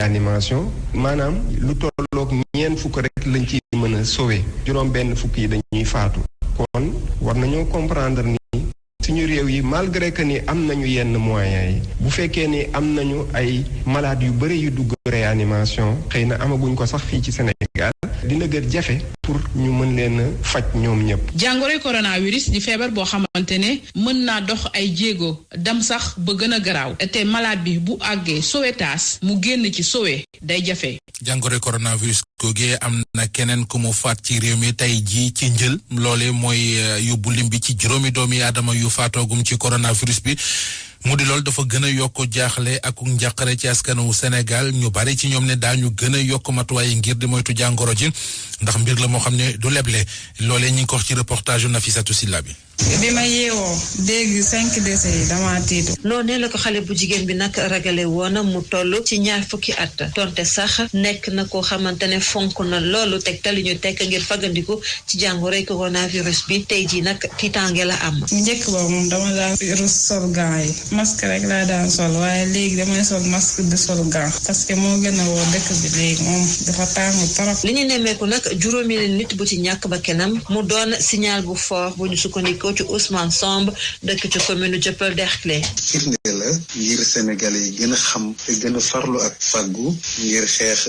réanimation maanaam lu tolloog ñeent fukk rek lañ ci mën a sauver juróom benn fukk yi dañuy faatu kon war nañoo comprendre ni suñu réew yi malgré que ni am nañu yenn moyens yi bu fekkee ni am nañu ay malades yu bëri yu dugg réanimation xëy na amaguñ ko sax fii ci Sénégal dina gën jafe pour ñu mën leen a faj ñoom ñëpp. jàngoroy coronavirus di feebar boo xamante ne mën naa dox ay jéego dem sax ba gën a garaaw te malade bi bu àggee sauvetage mu génn ci sauvé day jafe. jàngoroy coronavirus googee am na keneen ku mu faat ci réew mi tey jii ci njël loole mooy yóbbu lim bi ci juróomi doomi aadama yu faatoogum ci coronavirus bi. mu di loolu dafa gën a yokk jaaxle ak njàqare ci askanu Sénégal ñu bari ci ñoom ne daañu gën a yokk matuwaay ngir di moytu jàngoro ji ndax mbir la moo xam ne du leble loolee ñu ngi ko wax ci reportage Nafissatou Silla bi. bi ma yeewoo dégg 5 décès yi dama tiitu. noonu la ko xale bu jigéen bi nag ragale woon mu toll ci 20 fukki at donte sax nekk na koo xamante ne fonk na loolu tegtal li ñu tekk ngir fagandiku ci jàngoroy coronavirus bi tey jii nag tiitaange la am. njëkk ba moom dama daan rus sol gants yi masque rek laa daan sol waaye léegi damay sol masque de sol gants parce que moo gën a woo dëkk bi léegi moom dafa tàng trop. li ñu nemmeeku nag juróomi nit bu ci ñàkk ba kenam mu doon signal bu fort bu ñu sukkandikoo ci Ousmane Samb dëkk ci commune Dieuppeul Derklé. firnde la ngir Sénégalais yi gën a xam te gën a farlu ak faggu ngir xeex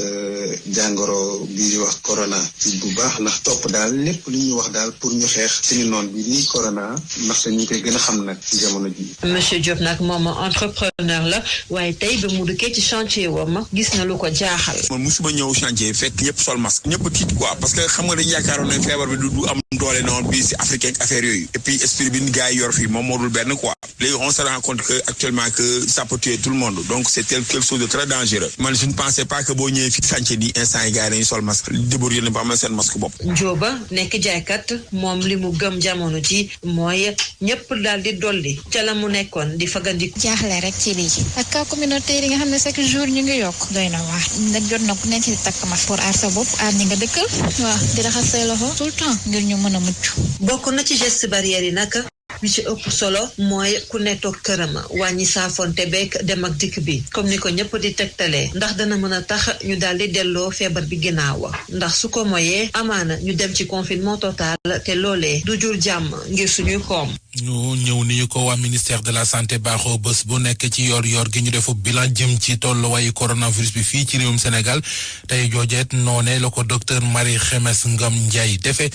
jàngoro bi wax corona ci bu baax ndax topp daal lépp lu ñu wax daal pour ñu xeex suñu noon bi nii corona ndax ñu koy gën a xam nag ci jamono ji. monsieur Diop nag moom entrepreneur la waaye tey ba mu duggee ci chantier wam gis na lu ko jaaxal. man musuma ñëw chantier fekk ñëpp sol masque ñëpp tiit quoi parce que xam nga dañu yaakaaroon ne feebar bi du am doole noonu bi si africain ak affaire yooyu et puis esprit bi gars yi yor fii moom moo dul benn quoi léegi on se rend compte que actuellement que ça peut tuer tout le monde donc c'est quelque chose de très dangereux man je ne pensais pas que boo ñëwee fii chantier di instant yi gars yi dañuy sol masque débrouiller na ba amal seen masque bopp. Njóoba nekk jaaykat moom li mu gëm jamono ji mooy ñëpp daal di dolli ca la mu nekkoon di fagandiku. jaaxle rek ci lii ak cas communautaire yi nga xam ne chaque jour ñu ngi yokk doy na waar nag jot na ku nekk ci takk masque pour aar sa bopp aar ñi nga dëkkal waaw di raxas say loxo tout le temps ngir ñu mën a mucc. bokk na ci geste barrière yi nag bi ci ëpp solo mooy ku ne toog këram wàññi saafonte beek dem ak dikk bi comme ni ko ñëpp di tegtalee ndax dana mën a tax ñu daal di delloo feebar bi ginnaaw ndax su ko moyee amaana ñu dem ci confinement total te loolee du jur jàmm ngir suñuy koom. ñu ñëw ni ñu ko waa ministère de la santé baaxoo bés bu nekk ci yor gi ñu defu bilan jëm ci tolluwaayu coronavirus bi fii ci réewum Sénégal tey joojeet noone la ko docteur Marie Khemesse Ngom Ndiaye defe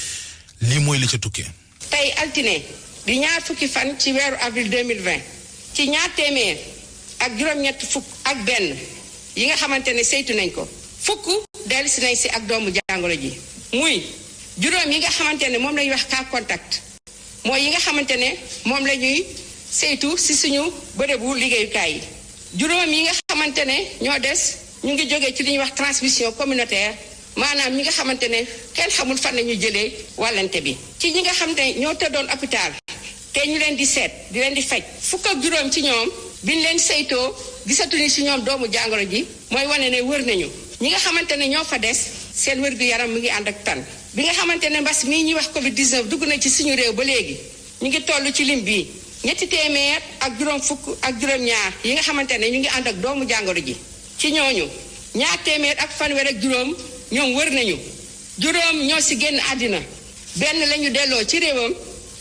lii mooy li ca tukkee. tey altine di 20 fukki fan ci weeru avril 2020 ci 200 ak juróom-ñett fukk ak benn yi nga xamante ne saytu nañ ko fukk dellusi nañ si ak doomu jàngoro ji muy juróom yi nga xamante ne moom la ñuy wax cas contact mooy yi nga xamante ne moom la ñuy saytu si suñu bërëbu liggéeyukaay yi juróom yi nga xamante ne ñoo des ñu ngi jógee ci li ñuy wax transmission communautaire maanaam ñi nga xamante ne kenn xamul fan la ñuy jëlee wàllante bi ci ñi nga xam ne ñoo tëddoon hôpital te ñu leen di seet di leen di faj fukk ak juróom ci ñoom biñ leen saytoo gisatuñu si ñoom doomu jàngoro ji mooy wane ne wër nañu ñi nga xamante ne ñoo fa des seen wér-gu-yaram mu ngi ànd ak tan bi nga xamante ne mbas mii ñuy wax Covid 19 dugg na ci suñu réew ba léegi ñu ngi toll ci lim bii 300 ak juróom fukk ak juróom-ñaar yi nga xamante ne ñu ngi ànd ak doomu jàngoro ji ci ñooñu 200 ak fanweer ak juróom ñoom wër nañu juróom ñoo si génn àddina benn lañu delloo ci réewam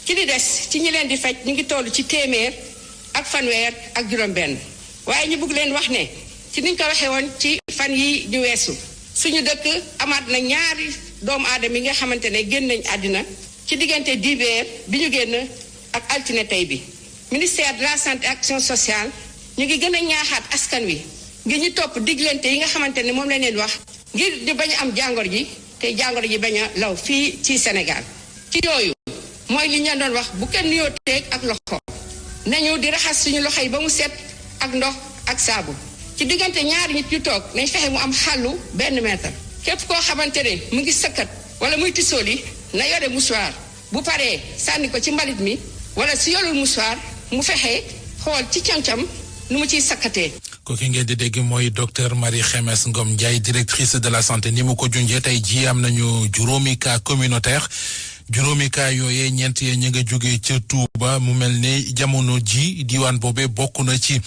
ci li des ci ñi leen di faj ñu ngi toll ci 100 ak fanweer ak juróom benn waaye ñu bëgg leen wax ne ci niñ ko waxee woon ci fan yi ñu weesu suñu dëkk amaat na ñaari doomu aadama yi nga xamante ne génn nañ àddina ci diggante dibeer bi ñu génn ak altine tey bi ministère de la santé et action sociale ñu ngi gën a ñaaxaat askan wi ngir ñu topp diglante yi nga xamante ne moom lañ leen wax ngir di bañ a am jàngoro ji te jàngoro ji bañ a law fii ci Sénégal ci yooyu mooy li ñu doon wax bu kenn nuyoo teeg ak loxo nañu di raxas suñu loxo yi ba mu set ak ndox ak saabu ci diggante ñaari nit yu toog nañ fexe mu am xàllu 1 mètre képp koo xamante ne mu ngi sëkkat wala muy tisooli na yore mouchoir bu paree sànni ko ci mbalit mi wala si yorul mouchoir mu fexe xool ci cam-cam nu mu ciy sakkatee. kooku ngeen di dégg mooy docteur Marie Khemesse Ngom Ndiaye directrice de la santé ni mu ko junjee tey jii am nañu juróomi cas communautaire juróomi cas yooyee ñeent yee ñu nga jógee ca Touba mu mel ne jamono ji diwaan boobee bokk na ci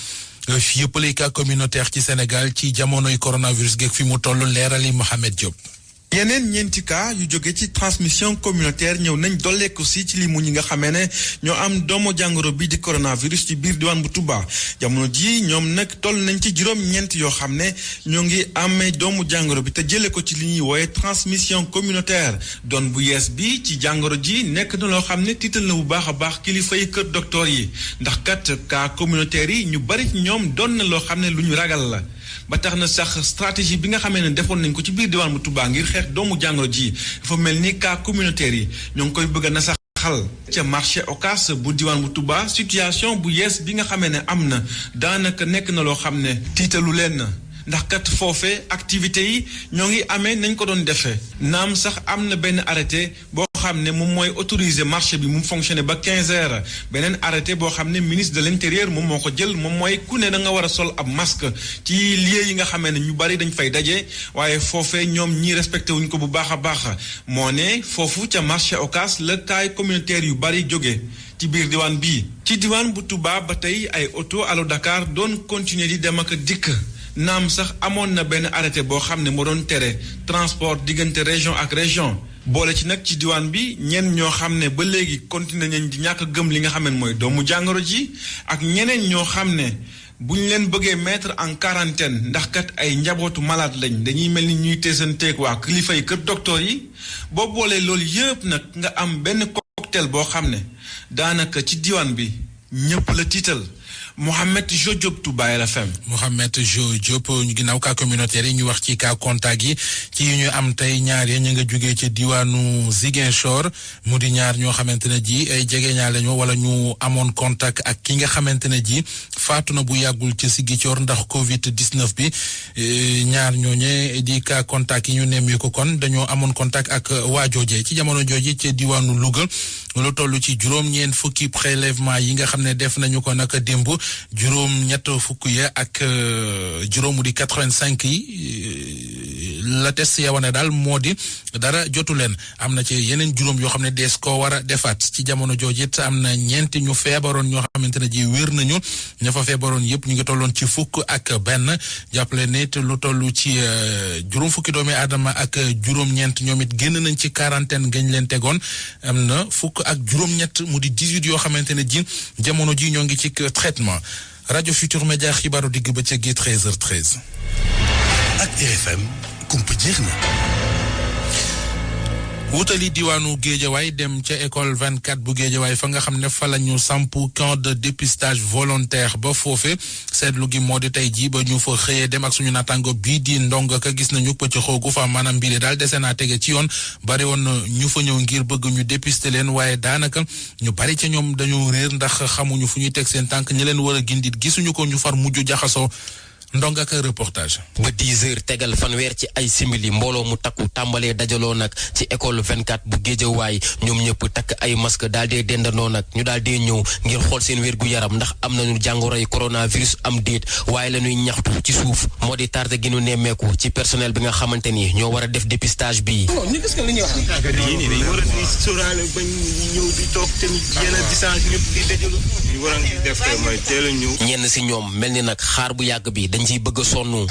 yëppale cas communautaire ci Sénégal ci jamonoy coronavirus geeg fi mu toll leerali Mohamed Diop. yeneen ñeenti cas yu jóge ci transmission communautaire ñëw nañ dolleeku si ci limu ñi nga xamee ne ñoo am doomu jàngoro bi di coronavirus ci biir diwaan bu Touba jamono ji ñoom nag toll nañ ci juróom-ñeent yoo xam ne ñoo ngi amee doomu jàngoro bi te jëlee ko ci li ñuy wooye transmission communautaire doon bu yees bi ci jàngoro ji nekk na loo xam ne tiital na bu baax a baax kilifa yi kër docteur yi ndax kat cas communautaire yi ñu bari ci ñoom doon na loo xam ne lu ñu ragal la. ba tax na sax stratégie bi nga xamee ne defoon nañ ko ci biir diwaan bu Touba ngir xeex doomu jàngoro ji dafa mel ni cas communautaire yi ñoo ngi koy bëgg a nasaxal ca marché Ocass bu diwaan bu Touba situation bu yees bi nga xamee ne am na daanaka nekk na loo xam ne tiitalu leen na ndax kat foofee activités yi ñoo ngi amee nañ ko doon defee naam sax am na benn arrêté boo xam ne moom mooy autoriser marché bi mu fonctionner ba 15 heures beneen arrêté boo xam ne ministre de l'intérieur moom moo ko jël moom mooy ku ne da nga war a sol ab masque ci lieu yi nga xamee ne ñu bari dañ fay daje waaye foofee ñoom ñi respecté wuñ ko bu baax a baax moo ne foofu ca marché Ocass la kaay communautaire yu bari jóge ci biir diwaan bii ci diwaan bu Touba ba tey ay auto Allo Dakar doon continuer di dem ak dikk naam sax amoon na benn arrêté boo xam ne moo doon tere transport diggante région ak région boole ci nag ci diwaan bi ñenn ñoo xam ne ba léegi continué nañ di ñàkk gëm li nga xam ne mooy doomu jàngoro ji ak ñeneen ñoo xam ne bu ñu leen bëggee mettre en quarantaine ndax kat ay njabootu malade lañ dañuy mel ni ñuy teesanteeg waa kilifa yi kër docteur yi boo boolee loolu yëpp nag nga am benn cocktail boo xam ne daanaka ci diwaan bi ñëpp la tiital. Mohamed Jo Diop Touba RFM. Mohamed Jo Diop ñu ginnaaw cas communautaire yi ñu wax ci cas contact yi ci yu ñu am tey ñaar ya ñu nga jógee ci diwaanu Ziguinchor mu di ñaar ñoo xamante ne ji ay jegeñaale lañu wala ñu amoon contact ak ki nga xamante ne ji faatu na bu yàggul ci Ziguinchor ndax Covid 19 bi ñaar ñooñe di cas contact yi ñu nemmi ko kon dañoo amoon contact ak waa jooje ci jamono jooje ci diwaanu Louga lu toll ci juróom-ñeent fukki prélèvement yi nga xam ne def nañu ko naka démb. juróom-ñett fukk ya ak juróomu di 85 yi la test ya wane daal moo di dara jotu leen am na ci yeneen juróom yoo xam ne dees koo war a defaat ci jamono jooju it am na ñeenti ñu feebaroon ñoo xamante ne ji wér nañu ña fa feebaroon yëpp ñu ngi tolloon ci fukk ak benn jàppale ne it lu toll ci juróom fukki doomi aadama ak juróom-ñeent ñoom it génn nañ ci quarantaine gañ leen tegoon am na fukk ak juróom-ñett mu di 18 yoo xamante ne ji jamono ji ñoo ngi ci traitement. rajo Futur Média xibaaru digg ba ca gi 13h13. ak RFM kumpa jeex na. wutali diwaanu Géejawaay dem ca école 24 bu Géejawaay fa nga xam ne fa la ñu samp camp de dépistage volontaire ba foofe seetlu gi moo di tey jii ba ñu fa xëyee dem ak suñu naataango bii di ndong ka gis nañu pëcc xoogu fa maanaam mbiri daal dese naa tege ci yoon bari woon ñu fa ñëw ngir bëgg ñu dépister leen waaye daanaka ñu bari ca ñoom dañoo réer ndax xamuñu fu ñuy teg seen tànk ñi leen war a gindit gisuñu ko ñu far mujj jaxasoo ndong ak reportage. ba 10 heures tegal fanweer ci ay simili mbooloo mu takku tàmbalee dajaloo nag ci école 24 bu Géejawaay ñoom ñëpp takk ay masque daal dee dendandoo nag ñu daal dee ñëw ngir xool seen wér gu yaram ndax am nañu jàngoroy coronavirus am déet waaye la ñuy ñaxtu ci suuf moo di tardé gi ñu nemmeeku ci personnel bi nga xamante ni ñoo war a def dépistage bii. ñu gis nga li ñuy wax nii dañu war a di sóoraale bañ ñëw di toog tamit yenn distance ñëpp di dajalu ñu war a def mooy teel a ñëw. ñenn si ñoom mel ni nag xaar bu yàgg bi dañ ciy bëgg a sonn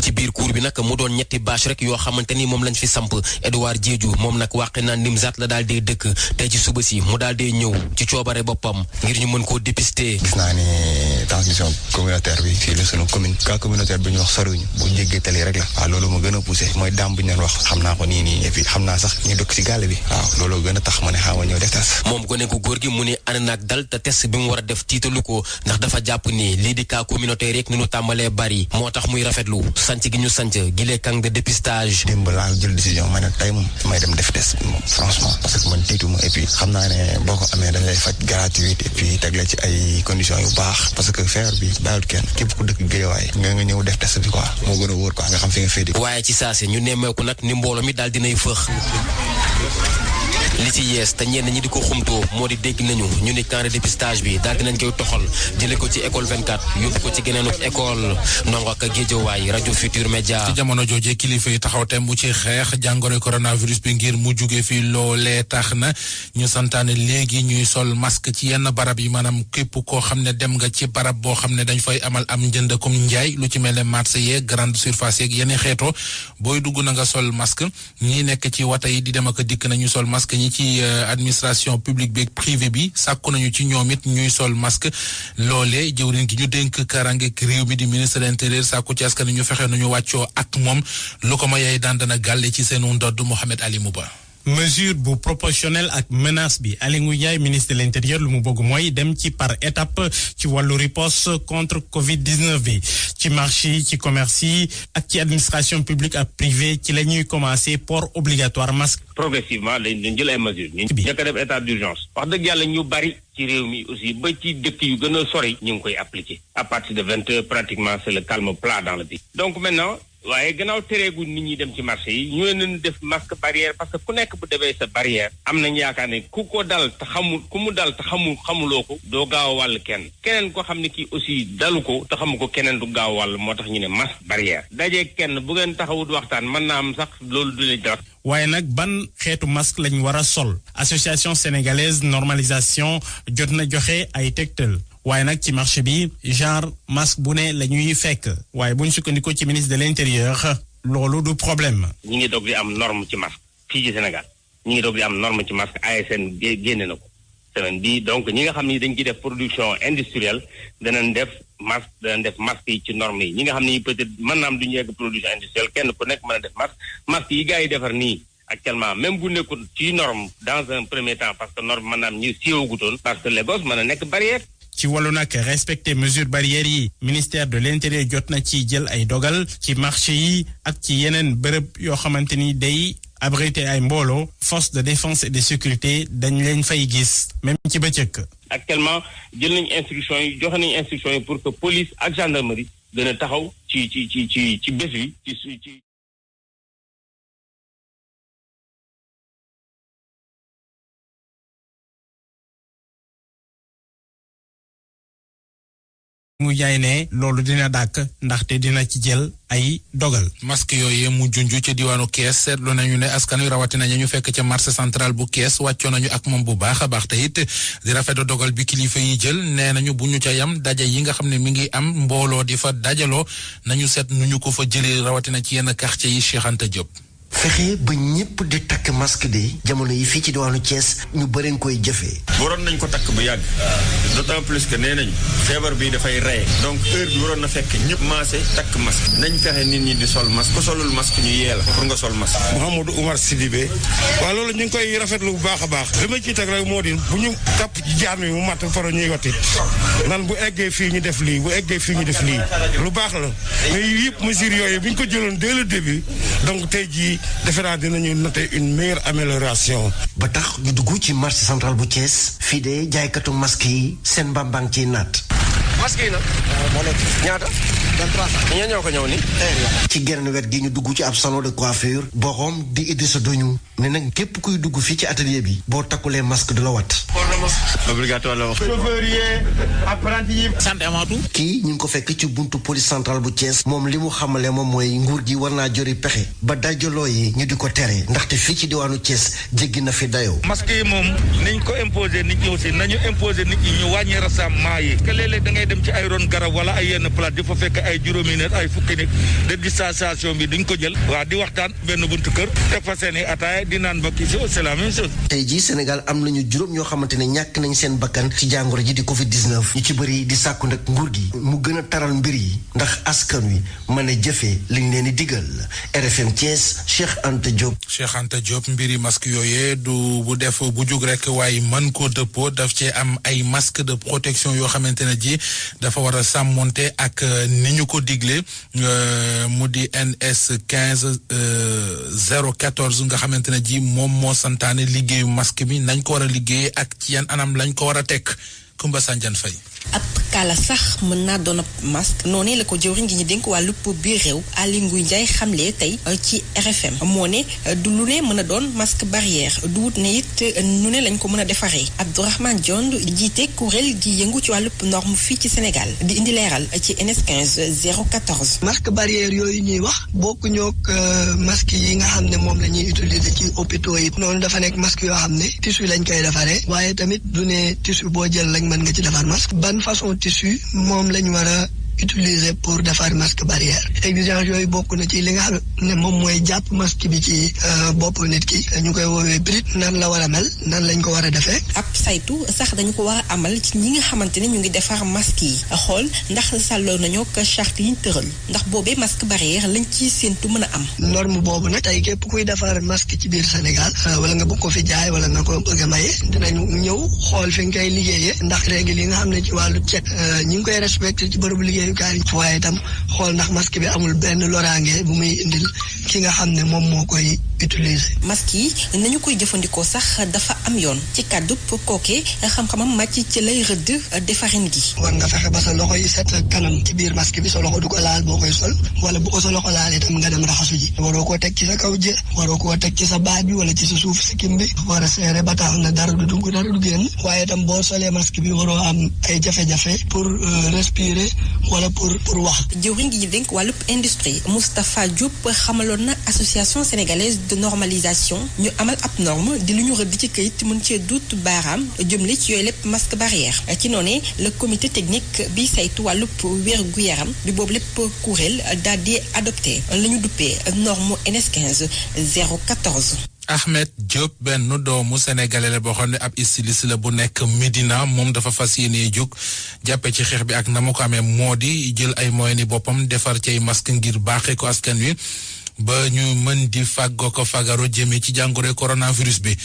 ci biir cour bi nag mu doon ñetti bâche rek yoo xamante ni moom lañ fi samp Edouard Diédhiou moom nag wàqi naa Nimzat la daal dee dëkk tey ci suba si mu daal dee ñëw ci coobare boppam ngir ñu mën koo dépister. gis naa ne transmission communautaire bi fii la sunu commune cas communautaire bi ñu wax soriwuñu bu jéggee tali rek la waaw loolu ma gën a poussé mooy daam bu ñu leen wax xam naa ko nii et puis xam naa sax ñu dëkk ci gàlle bi waaw loolu gën a tax ma ne xaawa ñëw def test. moom gone gu góor gi mu ne ànd naag dal te test bi mu war a def tiitalu ko ndax dafa jàpp ni lii di cas communautaire rek ni ñu tàmbalee bari moo tax muy rafetlu sanc gi ñu sanc gilee camp de dépistage. démb laa jël décision ma ne tey moom may dem def test moom franchement parce que man tiituma et puis xam naa ne boo ko amee dañ lay faj gratuit et puis teg la ci ay conditions yu baax parce que feebar bi bàyyiwul kenn képp ku dëkk Géejawaay nga ñëw def test bi quoi moo gën a wóor quoi nga xam fi nga féete. waaye ci saasi ñu nemmeeku nag ni mbooloo mi daal dinay fëx li ci yees te ñenn ñi di ko xumtoo moo di dégg nañu ñu ni camp de dépistage bi daal dinañ koy toxal jële ko ci école 24 yóbbu ko ci geneenu école ndongo ak Géejawaay rajo Futur Média. ci jamono jooje kilifa yi taxaw tem bu ci xeex jàngoro coronavirus bi ngir mu jóge fi loolee tax na ñu santaane léegi ñuy sol masque ci yenn barab yi maanaam képp koo xam ne dem nga ci barab boo xam ne dañ fay amal am njënd comme njaay lu ci mel ne marché yeeg grande surface yeeg yeneen xeetoo booy dugg na nga sol masque ñi nekk ci wata yi di dem ak dikk nañu sol masque ñi ci administration publique bi privé bi sàkku nañu ci ñoom it ñuy sol masque loolee jëwriñ gi ñu dénk karange réew mi di ministre de l'intérieur sàkku ci askan ñu fexe nañu wàccoo ak moom lu ko ma yay daan dana gàlle ci seenu ndodd Mohamed Ali Mouba. mesure bu proportionnelle ak menace bi Aly Ngouille Ndiaye ministre de l'intérieur lu mu bëgg mooy dem ci par étape ci wàllu riposte contre Covid-19 bi ci marché yi ci commerce yi ak ci administration publique ak privée ci la ñuy commencer port obligatoire masque. progressivement dañ jël ay mesures. ñu njëkk a def état d'urgence. wax dëgg yàlla ñu bari ci réew mi aussi ba ci dëkk yu gën a sori ñu ngi koy appliquer. à partir de 20 heures pratiquement c'est le calme plat dans le pays. donc maintenant. waaye gannaaw tereegul nit ñi dem ci marché yi ñu leen def masque barrière parce que ku nekk bu defee sa barrière am nañ yaakaar ne ku ko dal te xamuloo ko doo gaaw a wàll keneen ko xam ne kii aussi dalu ko te xamu ko keneen du gaaw a wàll moo tax ñu ne masque barrière dajee kenn bu ngeen taxawut waxtaan mën naa am sax loolu du leen dara. waaye nag ban xeetu masque lañ war a sol association sénégalaise normalisation jot na joxe ay tegtal. waaye nag ci marché bi genre masque bu ne la ñuy fekk waaye bu ñu sukkandikoo ci ministre de l'intérieur loolu du problème. ñi ngi doog di am norme ci masque fii ci Sénégal ñi ngi doog di am norme ci masque ASN génne na ko semaine bi donc ñi nga xam ni dañ ciy def production industrielle danañ def masque yi ci norme yi ñi nga xam ni peut-être mën naa am du ñu yegg production industrielle kenn ku nekk mën a def masque yi gars yi defar nii actuellement même bu nekkul ci norme dans un premier temps parce que norme mën naa am ñu siiwagutoon parce que les gosses mën a nekk barrière. ci wàllu nag respecter mesures barrières yi ministère de l'intérieur jot na ci jël ay dogal ci marché yi ak ci yeneen bërëb yoo xamante ni day abriter ay mbooloo force de défense et de sécurité dañ leen fay gis même ci bëccëg. actuellement jël nañu instruction yi joxe nañu instruction yi pour que police ak gendarmerie gën a taxaw ci bés bi ci. mu jaay ne loolu dina dàkk ndaxte dina ci jël ay dogal. masque yooyu mu junj ci diwaanu Kees seetlu nañu ne askan wi rawatina ñu fekk ca marché central bu Kees wàccoo nañu ak moom bu baax a baax te it di rafetlu dogal bi kilifa yi jël nee nañu bu ñu ca yam daje yi nga xam ne mi ngi am mbooloo di fa dajaloo nañu seet nu ñu ko fa jëlee rawatina ci yenn quartier yi Cheikh Anta Diop. fexe ba ñëpp di takk masque de jamono yi fii ci diwaanu Thiès ñu bëri nga koy jëfee. waroon nañ ko takk bu yàgg d'autant plus que nee nañ feebar bi dafay reye donc heure bi waroon na fekk ñëpp maase takk masque nañ fexe nit ñi di sol masque ku solul masque ñu yee la pour nga sol masque. Mouhamadou Oumar Sidibé waaw loolu ñu ngi koy rafetlu bu baax a baax li ma ciy teg rek moo di bu ñu tàpp ci jaan wi mu matt faro ñuy wati nan bu eggee fii ñu def lii bu eggee fii ñu def lii lu baax la mais yëpp mesures yooyu bu ñu ko jëloon dès le début donc tey jii defe naa dinañu noter une meilleure amélioration. ba tax ñu dugg ci marché central bu Thiès fii de jaaykatu masque yi seen mbambang ciy naat. masque yi nag. moo nekk ñaata. 2300. ñoo ko ñëw ni ci genn wet gi ñu dugg ci ab salon de coiffure borom di Idrissa Doñu ne nag képp kuy dugg fii ci atelier bi boo takkulee masque du la wat. obligatoire la wax. chauffeur yi apprenti yi. sant amatu. kii ñu ngi ko fekk ci buntu police centrale bu Thiès moom li mu xamale moom mooy nguur gi war naa jori pexe ba dajaloo yi ñu di ko tere ndaxte fii ci diwaanu Thiès jéggi na fi dayoo. masque yi moom niñ ko imposer nit ñi aussi nañu imposer nit ñi ñu wàññi rassemblement yi. que léeg-léeg da ngay dem ci ay ron garab wala ay yenn place di fa fekk ay juróomi nit ay fukki nit de distanciation bi duñ ko jël. waa di waxtaan benn buntu kër teg fa seen i ataaya di naan mbokk yi c'est la même chose. tey jii Sénégal am nañu juróom ñoo xamante ne ñàkk nañ seen bakkan ci jàngoro ji di Covid-19 ñu ci bëri di sàkku nag nguur gi mu gën a taral mbir yi ndax askan wi mën a jëfee liñ leen di digal RFM Thiès Cheikh Anta Diop. Cheikh Anta Diop mbiri masque yooyee du bu def bu jug rek waaye mën koo dëppoo daf cee am ay masque de protection yoo xamante ne ji dafa war a sàmmonte ak ni ñu ko digle mu di NS 15 014 nga xamante ne ji moom moo santaane liggéeyu masque bi nañ ko war a liggéey ak ci yan anam lañ ko war a teg Koumba Sandiane Faye. ab kaala sax mën naa doon ab masque noonu la ko jëwriñ gi ñu dénk wàllu biir réew Aly Ngouille Ndiaye xamle tey ci RFM moo ne du lu ne mën a doon masque barrière du wut ne it nu ne lañ ko mën a defaree Abdourahmane Diond jiite kuréel gi yëngu ci wàllu norme fii ci Sénégal di indi leeral ci NS 15 014. masque barrière yooyu ñuy wax bokku ñook masque yi nga xam ne moom la ñuy utiliser ci hôpitaux yi noonu dafa nekk masque yoo xam ne tissu lañ koy defaree waaye tamit du ne tissu boo jël lañ mën nga ci defar masque ban façon tissu moom lañ war a utiliser pour defar masque barrière exigence yooyu bokk na ci li nga xam ne moom mooy jàpp masque bi ci bopp nit ki ñu koy woowee bride nan la war a mel nan lañ ko war a defee. ab saytu sax dañu ko war a amal ci ñi nga xamante ne ñu ngi defar masque yi xool ndax sàlloo nañoo ko charte yi ñu tëral ndax boobee masque barrière lañ ci séentu mën a am. norme boobu nag tey képp kuy defar masque ci biir Sénégal wala nga bëgg ko fi jaay wala nga ko bëgg a maye dinañu ñëw xool fi nga koy liggéeyee ndax règle yi nga xam ne ci wàllu cet ñi ngi koy respecté ci bërëbu liggéey waaye itam xool ndax masque bi amul benn loraange bu muy indil ki nga xam ne moom moo koy utiliser. masque yi nañu koy jëfandikoo sax dafa am yoon ci kàddu kookee xam-xamam màcc ci lay rëdd defarin gi. war nga fexe ba sa loxo yi set kanam ci biir masque bi sa loxo du ko laal boo koy sol wala bu ko sa loxo laalee itam nga dem raxasu ji waroo koo teg ci sa kaw jë waroo koo teg ci sa baat bi wala ci sa suuf sikkim bi war a seere ba tax na dara du dugg dara du génn waaye itam boo solee masque bi waroo am ay jafe-jafe pour respirer wala pour wax. jëwriñ gi ñu dénk wàllub industrie Moustapha Diop xamaloon na association sénégalaise de normalisation ñu amal ab norme di lu ñu rëdd ci këyit mën cee duut baaraam jëmle ci yooyu lépp masque barrière ci noonu le comité technique bi saytu wàllub wér gu yaram bi boobu lépp kuréel daal di adopté la ñu duppee norme NS 15 014. Ahmed Diop benn doomu sénégalais la boo xam ne ab styliste la bu nekk Médina moom dafa fas yéene jóg jàppe ci xeex bi ak na mu ko amee moo di jël ay moyens ni boppam defar ci ay masque ngir baaxee ko askan wi ba ñu mën di fàggoo ko fagaru jëmee ci jàngoro coronavirus bi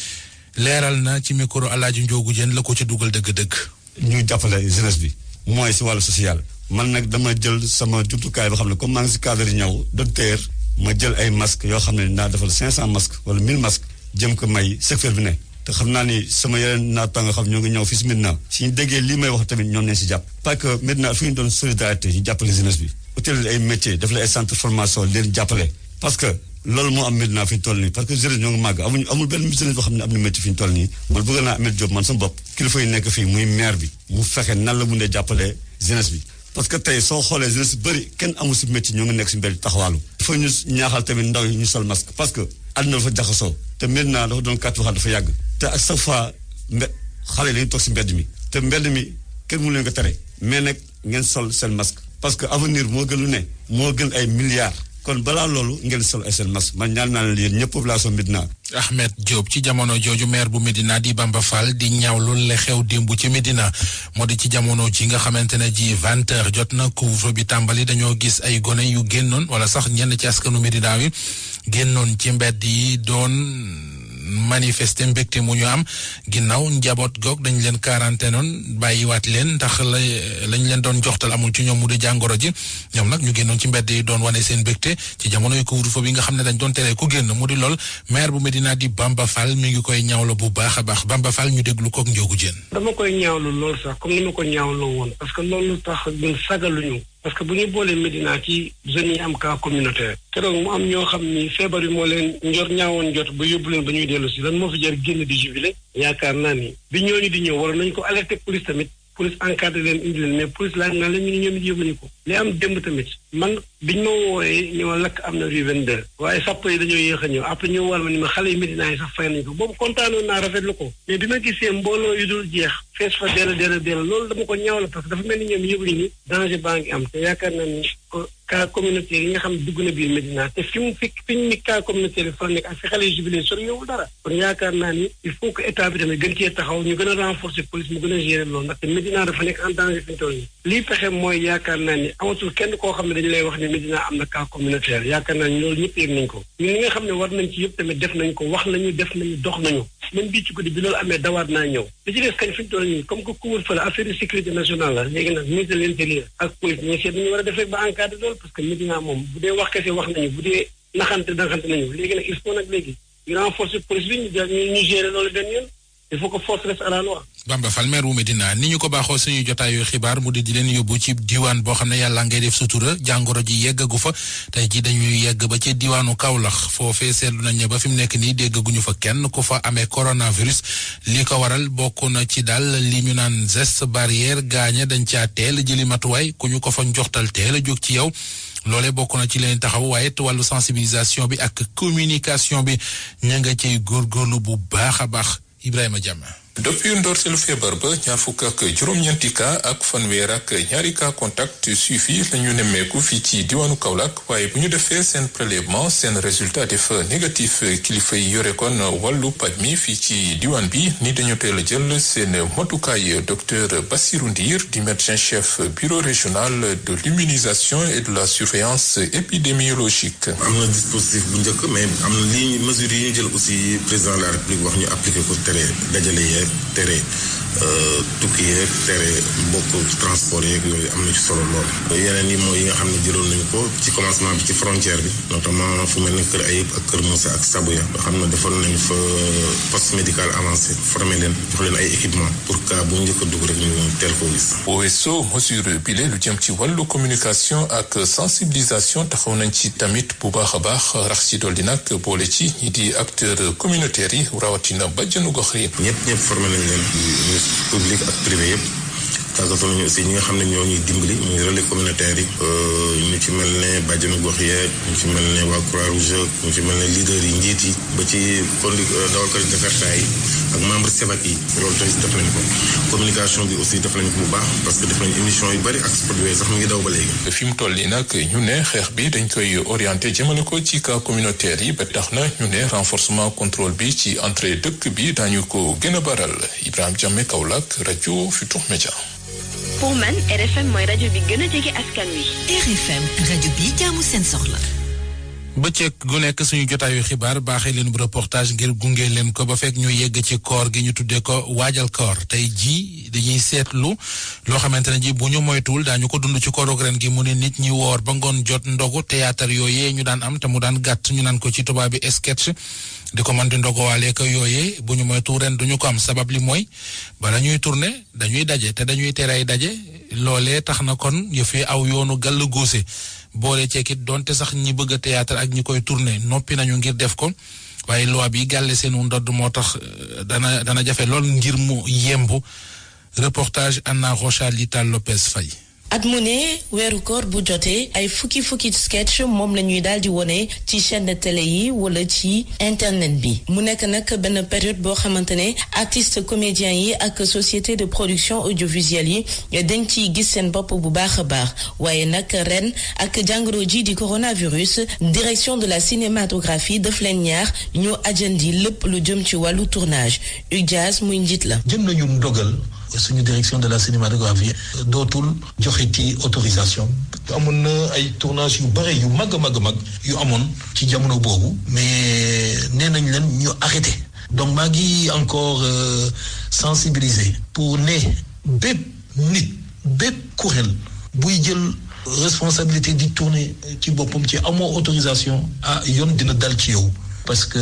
leeral na ci micro Alaaji Njoogu Jeen la ko ci dugal dëgg-dëgg. ñu jàppale jeunesse bi mooy si wàllu social man nag dama jël sama jumtukaay boo xam ne comme maa ngi si cadre ñaw docteur ma jël ay masques yoo xam ne naa defal 500 masques wala 1000 masques jëm ko may secteur bi ne te xam naa ni sama yeneen naata nga xam ñoo ngi ñëw fii si Médina si ñu déggee lii may wax tamit ñoom nañ si jàpp parce que Médina fi ñu doon solidarité ñu jàppale jeunesse bi utal ay métiers def la ay centre formation leen jàppale parce que loolu moo am Médina fi ñu toll nii parce que jeunesse ñoo ngi màgg amul benn jeunesse boo xam ne am na métier fi ñu toll nii man bëgg naa Ahmed Diop man sama bopp kilifa yi nekk fii muy maire bi mu fexe nan la mun dee jàppale jeunesse bi parce que tey soo xoolee jeunesse bëri kenn amul si métier ñoo ngi nekk si mbedd taxawaalu il faut ñu ñaaxal tamit ndaw yi ñu sol masque parce que àdduna dafa jaxasoo te Médina dafa doon kàtt waxaat dafa yàgg te ak chaque fois xale yi dañuy toog si mbedd mi te mbedd mi kenn mënu leen ko tere mais nag ngeen sol seen masque parce que avenir moo gën lu ne moo gën ay milliards kon balaa loolu ngeen sol ay seen masque man ñaan naa leen yéen ñëpp population Médina. Ahmed Diop ci jamono jooju maire bu Médina di Bamba Fall di ñaawlu la xew démb ci Médina moo di ci jamono ji nga xamante ne ji 20h jot na couvre bi tàmbali dañoo gis ay gone yu génnoon wala sax ñenn ci askanu Médina wi génnoon ci mbedd yi doon manifester mbégte mu ñu am ginnaaw njaboot goog dañ leen quarantaine noon bàyyiwaat leen ndax lañ leen doon joxtal amul ci ñoom mu di jàngoro ji ñoom nag ñu génnoon ci mbedd yi doon wane seen mbégte ci jamono yu couvre-feu bi nga xam ne dañ doon tere ku génn mu di lool maire bu Médina di Bamba Fall mi ngi koy ñaawlo bu baax a baax Bamba Fall ñu déglu koog Njoogu Jeen. dama koy ñaawlu lool sax comme ni ma ko ñaawloo woon parce que loolu tax ñun sagaluñu parce que bu ñu boolee Médina ci jeunes yi am cas communautaire keroog mu am ñoo xam ni feebar yi moo leen ñaawoon jot ba yóbbu leen ba ñuy dellu si lan moo fi jar génn di jubilé yaakaar naa ni bi ñooñu di ñëw waroon nañu ko alerter police tamit police encadré leen indi leen mais police laaj naa leen ñu ne ñoom it yóbbuñu ko li am démb tamit man biñ ma wooyee ñëw lakk am na rue 22 waaye sàpp yi dañoo yéex a ñëw après ñëw war ma ni ma xale yi Médina yi sax fay nañ ko boobu kontaanoon naa rafetlu ko mais bi ma gisee mbooloo yu dul jeex fees fa dell loolu dama ko ñaaw la parce que dafa mel ni ñoom yëguñu ni danger baa ngi am te yaakaar naa ni cas communautaire yi nga xam dugg na biir Médina te fi ñu ni cas communautaire yi fa nekk ak fi xale yi jubilé sori yowul dara kon yaakaar naa ni il faut que état bi tamit gën cee taxaw ñu gën a renforcer police mu gën a gérer loolu ndaxte Médina dafa nekk en danger fi ñu toll nii lii pexe mooy yaakaar naa ni amatul kenn koo xam ne dañu lay wax ne Médina am na cas communautaire yaakaar naa ni loolu ñëpp yëg nañ ko ñun li nga xam ne war nañ ci yëpp tamit def nañ ko wax nañu def nañu dox nañu même bii ci guddi bi loolu amee dawaat naa ñëw li ci des kañ fi ñu toll nii comme que couvre-feu la affaire de sécurité nationale la léegi nag ministre de l'intérieur ak police ñu seet nañu war a def rek ba encadré loolu parce que Médina moom bu dee wax kese wax nañu bu dee naxante nañu léegi nag il faut nag léegi ñu renforcer police bi ñu gérer loolu benn yoon il faut que force reste à la loi. Bamba Fall maire wu Medina ni ñu ko baaxoo suñu jotaayu xibaar mu di leen yóbbu ci diwaan boo xam ne yàlla ngay def sutura jàngoro ji yeggagu fa tey ji dañuy yegg ba ci diwaanu Kaolack foofee seetlu nañ ne ba fi mu nekk nii déggaguñu fa kenn ku fa amee coronavirus li ko waral bokk na ci daal li ñu naan geste barrière gaañe dañ caa teel jëli matuwaay ku ñu ko fa njoxtal teel a jóg ci yow loolee bokk na ci leen taxaw waaye wàllu sensibilisation bi ak communication bi ña nga cay góorgóorlu bu baax a baax Ibrahima Diama. depuis ndorteelu feebar ba ñaar fukk ak juróom-ñeenti cas ak fanweer ak ñaari cas contact suivi la ñu nemmeeku fii ci diwaanu Kaolack waaye bu ñu defee seen prélèvement seen résultat dafa négatif kilifa yi yore kon wàllu paj mi fii ci diwaan bi ni dañu teel a jël seen matukaay docteur Bassirou Ndir di médecin chef bureau régional de l'immunisation et de la surveillance épidémiologique. am na dispositif bu njëkk mais am na lii mesures yi ñu jël aussi président de la république wax ñu appliqué ko tere dajale yeeg tere tukki yeeg tere bokk transport yeeg yooyu am na ci solo lool yeneen yi mooy yi nga xam ne jëloon nañu ko ci commencement bi ci frontière bi notamment fu mel ni Kër Ayib ak Kër Moussa ak Sabouya nga xam ne defoon nañu fa poste médical avancé formé leen jox leen ay équipement pour cas bu njëkk a dugg rek ñu teel koo gis. boo weesoo mesure bile lu jëm ci wàllu communication ak sensibilisation taxaw nañ ci tamit bu baax a baax rax ci dolli nag boole ci ñi di acteurs communautaires yi rawatina bàjjenu gox yi. ñëpp formé nañ leen public ak privé yëpp tàggatoo nañu aussi ñi nga xam ne ñoo ñuy dimbali muy relais communautaire yi ñu ci mel ne bàjjenu gox yeeg ñu ci mel ne waa Croix-Rouge ñu ci mel ne leader yi njiit yi ba ci dawalkat yi Jakarta yi ak membre SEVAC yi loolu tamit def nañu ko communication bi aussi def nañu ko bu baax parce que def nañu émission yu bari ak spot yooyu sax mu ngi daw ba léegi. fi mu toll nii nag ñu ne xeex bi dañ koy orienté jëmale ko ci cas communautaire yi ba tax na ñu ne renforcement contrôle bi ci entrée dëkk bi daañu ko gën a baral Ibrahima Diame Kaolack rajo Futurs Médias. pour man RFM mooy rajo bi gën a jege askan wi. RFM rajo bi jaamu seen soxla. bëccëg gu nekk suñu jotaayu xibaar baaxee leen bu reportage ngir gunge leen ko ba fekk ñu yegg ci koor gi ñu tuddee ko waajal koor tey jii dañuy seetlu loo xamante ne ji bu ñu moytuwul daañu ko dund ci koorug ren gi mu ne nit ñi woor ba ngoon jot ndogu théâtre yooyee ñu daan am te mu daan gàtt ñu naan ko ci tubaab bi sketch di ko mën di ndogowaale ko yooyee bu ñu moytuwul ren duñu ko am sabab li mooy bala ñuy tourné dañuy daje te dañuy tere ay daje loolee tax na kon yëfee aw yoonu gàll góose boole ceekit donte sax ñi bëgg a théâtre ak ñi koy tourné noppi nañu ngir def ko waaye loi bi gàlle seenu ndodd moo tax dana jafe lool ngir mu yembu reportage Anna Rocha Lita Lopez Faye. at mu ne weeru koor bu jotee ay fukki sketch moom la ñuy daal di wone ci chaîne de télé yi wala ci internet bi mu nekk nag benn période boo xamante ne artistes comédiens yi ak société de production audiovisuelle yi dañ ciy gis seen bopp bu baax a baax waaye nag ren ak jàngoro ji di coronavirus direction de la cinématographie daf leen ñaar ñu ajandi lépp lu jëm ci wàllu tournage UJAS muy njiit la. jëm nañu ndogal. suñu direction de la cinématographie dootul joxe ci autorisation amoon na ay tournage yu bare yu mag yu amoon ci jamono boobu mais nee nañ leen ñu arrêté donc maa ngi encore sensibiliser pour ne bépp nit bépp kuréel buy jël responsabilité di tourner ci boppam ci amoo autorisation yoon dina dal ci yow parce que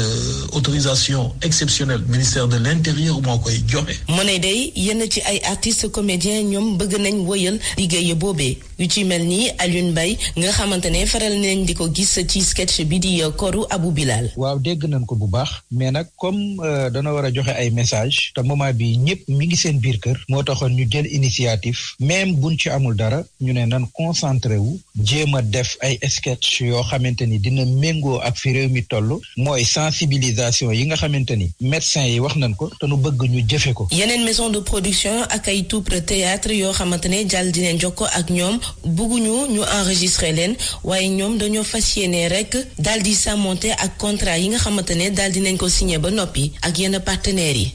autorisation exceptionnelle ministère de l'intérieur moo koy joxe. mu ne day yenn ci ay artistes comédiens ñoom bëgg nañ wëyal liggéey boobee yu ci mel ni Alioune Mbaye nga xamante ne faral nañ di ko gis ci sketch bi di koru Abou Bilal. waaw dégg nañ ko bu baax mais nag comme dana war a joxe ay message te moment bi ñëpp mi ngi seen biir kër moo taxoon ñu jël initiative même buñ ci amul dara ñu ne nan concentré wu jéem a def ay sketch yoo xamante ni dina méngoo ak fi réew mi toll. mooy sensibilisation yi nga xamante ni médecins yi wax nañ ko te nu bëgg ñu jëfe ko. yeneen maison de production ak ay troupe théâtre yoo xamante ne jàll di leen jokkoo ak ñoom bëgguñu ñu enregistré leen waaye ñoom dañoo fas yéene rek daal di sàmmonte ak contrat yi nga xamante ne daal di nañ ko signé ba noppi ak yenn partenaires yi.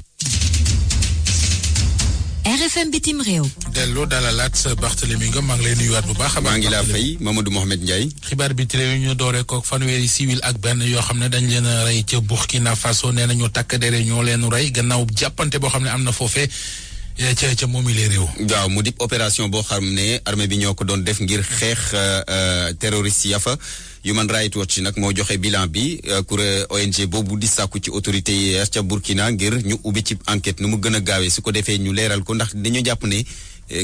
RFM bitim réew. dellu dalalaat sa Barthélémy Ngom maa ngi lay nuyuwaat bu baax a baax. maa ngi laa fay Mamadou Mohamed Ndiaye. xibaar bi réew ñu doore ko fanweeri civil ak benn yoo xam ne dañ leen a rey ca Burkina Faso nee nañu takk dere ñoo leen rey gannaaw jàppante boo xam ne am na foofee ca moomi lee réew. waaw mu di opération boo xam ne armée bi ñoo ko doon def ngir xeex terroriste ya fa Human Rights Watch nag moo joxe bilan bi kuréel ONG boobu di sàkku ci autorité yi ca Burkina ngir ñu ubbi ci enquête nu mu gën a gaawee su ko defee ñu leeral ko ndax dañoo jàpp ne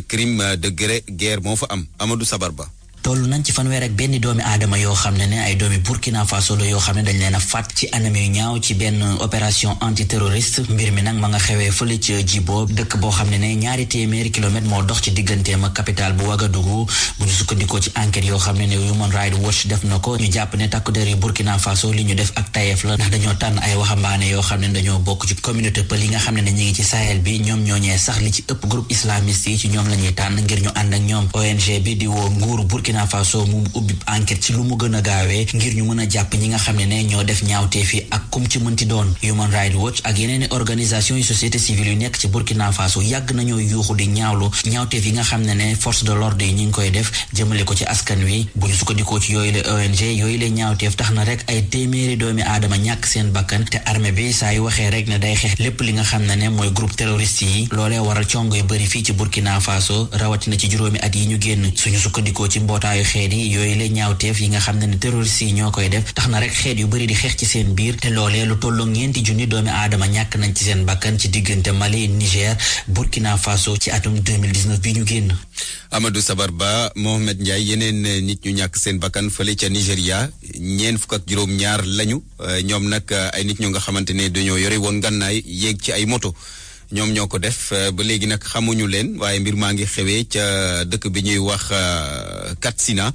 crime de guerre moo fa am Amadou Sabar Ba. toll nañ ci fanweer ak benn doomi aadama yoo xam ne ay doomi Burkina Faso la yoo xam ne dañ leen a faat ci anam yu ñaaw ci benn opération antiterroriste mbir mi nag ma nga xewee fële ci Djibo dëkk boo xam ne 200 kilomètres moo dox ci digganteem ak capitale bu Ouagadougou bu ñu sukkandikoo ci enquête yoo xam ne Human Rights Watch def na ko ñu jàpp ne takku der yu Burkina Faso li ñu def ak tayeef la ndax dañoo tànn ay waxambaane yoo xam ne dañoo bokk ci communauté pël yi nga xam ne ñi ngi ci Sahel bi ñoom ñooñee sax li ci ëpp groupe islamiste yi ci ñoom la ñuy tànn ngir ñu ànd ak ñoom ONG bi di woo nguuru Burkina Faso mu ubbi enquête ci lu mu gën a gaawee ngir ñu mën a jàpp ñi nga xam ne ñoo def ñaawteef yi ak kum ci mënti doon Human Rights Watch ak yeneen organisation yu société civile yu nekk ci Burkina Faso yàgg nañoo yuuxu di ñaawlu ñaawteef yi nga xam ne force de l'ordre yi ñi ngi koy def jëmale ko ci askan wi bu ñu sukkandikoo ci yooyu la ONG yooyu la ñaawteef tax na rek ay téeméeri doomi aadama ñàkk seen bakkan te armée bi saa yu waxee rek ne day xeex lépp li nga xam ne mooy groupe terroriste yi loolee waral congo yu bëri fii ci Burkina Faso rawatina ci juróomi at yi ñu génn suñu sukkandikoo ci mbootaayu xeet yi yooyu la ñaawteef yi nga xam ne terroriste yi ñoo koy def tax na rek xeet yu bëri di xeex ci seen biir te loolee lu tolloo 9 junni doomi aadama ñàkk nañ ci seen bakkan ci diggante Mali Niger Burkina Faso ci atum 2019 bi ñu génn. Amadou Sabar Ba Mohamed Ndiaye yeneen nit ñu ñàkk seen bakkan fële ca Nigéria 42 lañu ñoom nag ay nit ñu nga xamante ne dañoo yore woon gànnaay yéeg ci ay moto ñoom ñoo ko def ba léegi nag xamuñu leen waaye mbir maa ngi xewee ca dëkk bi ñuy wax Katsina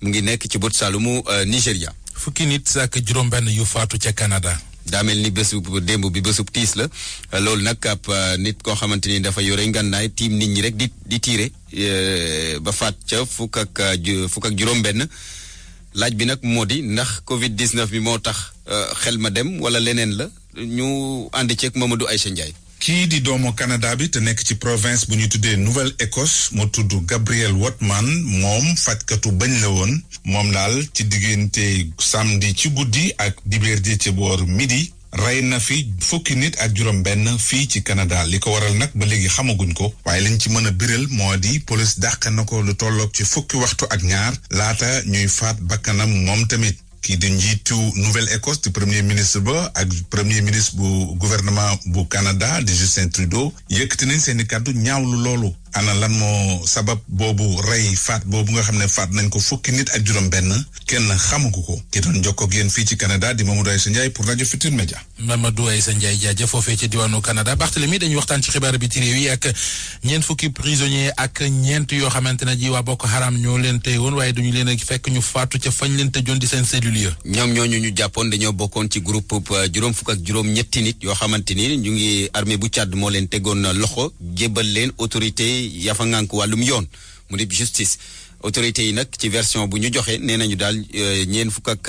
mu ngi nekk ci bët Saalumu Nigéria. fukki nit ak juróom-benn yu faatu ca Canada. daa mel ni bésub démb bi bésub tiis la loolu nag ab nit koo xamante ni dafa yore ngànnaay tiim nit ñi rek di tiire ba faat ca fukk ak juróom-benn laaj bi nag moo di ndax Covid 19 bi moo tax xel ma dem wala leneen la ñu ànd ceeg Mamadou Aïcha Ndiaye. kii di doomu Canada bi te nekk ci province bu ñu tuddee Nouvelle-Écosse moo tudd Gabriel Wotman moom fajkatu bañ la woon moom daal ci diggante samedi ci guddi ak dibéer ji ci boor midi rey na fi fukki nit ak juróom-benn fii ci Canada li ko waral nag ba léegi xamaguñ ko waaye liñ ci mën a biral moo di police dàq na ko lu tolloog ci fukki waxtu ak ñaar laata ñuy faat bakkanam moom tamit. kii di njiitu Nouvelle-Écosse di premier ministre ba ak premier ministre bu gouvernement bu Canada di Justin Trudeau yëkkati nañ seen i kàddu ñaawlu loolu ana lan moo sabab boobu rey faat boobu nga xam ne faat nañ ko fukki nit ak juróom-benn kenn xamagu ko ki doon jokkoo ak yéen fii ci Canada di Mamadou Aïssa Ndiaye pour rajo Futurs Médias. Mamadou Aïssa Ndiaye jaajëf foofee ci diwaanu Canada Barthélemy dañuy waxtaan ci xibaar bi ci réew yi ak ñeent fukki prisonniers ak ñeent yoo xamante ne ji waa Boko Haram ñoo leen tey woon waaye duñu leen a fekk ñu faatu ca fañ leen tëjoon di seen cellule ya. ñoom ñooñu ñu jàppoon dañoo bokkoon ci groupe juróom fukk ak juróom ñetti nit yoo xamante ni ñu ngi armée bu Tchad moo leen tegoon loxo jébbal leen autorité ya fa ngànk wàllum yoon mu di justice autorité yi nag ci version bu ñu joxe nee nañu daal ñeent fukk ak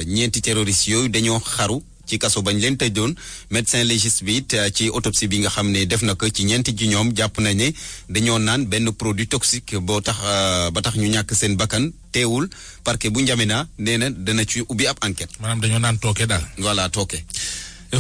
ñeenti terroristes yooyu dañoo xaru ci kaso bañ leen tëjoon médecin légiste bi it ci autopsie bi nga xam ne def na ko ci ñeenti ji ñoom jàpp nañ ne dañoo naan benn produit toxique ba tax ñu ñàkk seen bakkan teewul parquet bu N'Djamena nee na dana ci ubbi ab enquête. maanaam dañoo naan tooke daal. voilà tooke.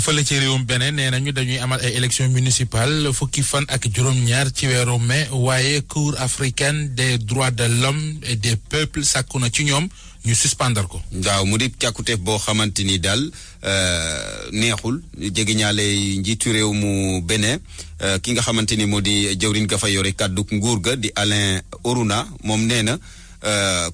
fële ci réewum beneen nee nañu dañuy amal ay élections municipales fukki fan ak juróom-ñaar ci weeru mai waaye Cour africaine des droits de l'homme et des peuples sàkku na ci ñoom ñu suspendre ko. waaw mu di càkkuteef boo xamante ni daal neexul jegeñaale njiitu réew mu Bénin ki nga xamante ni moo di jawriñ ga fa yore kàddu nguur ga di Alain Oruna moom nee na.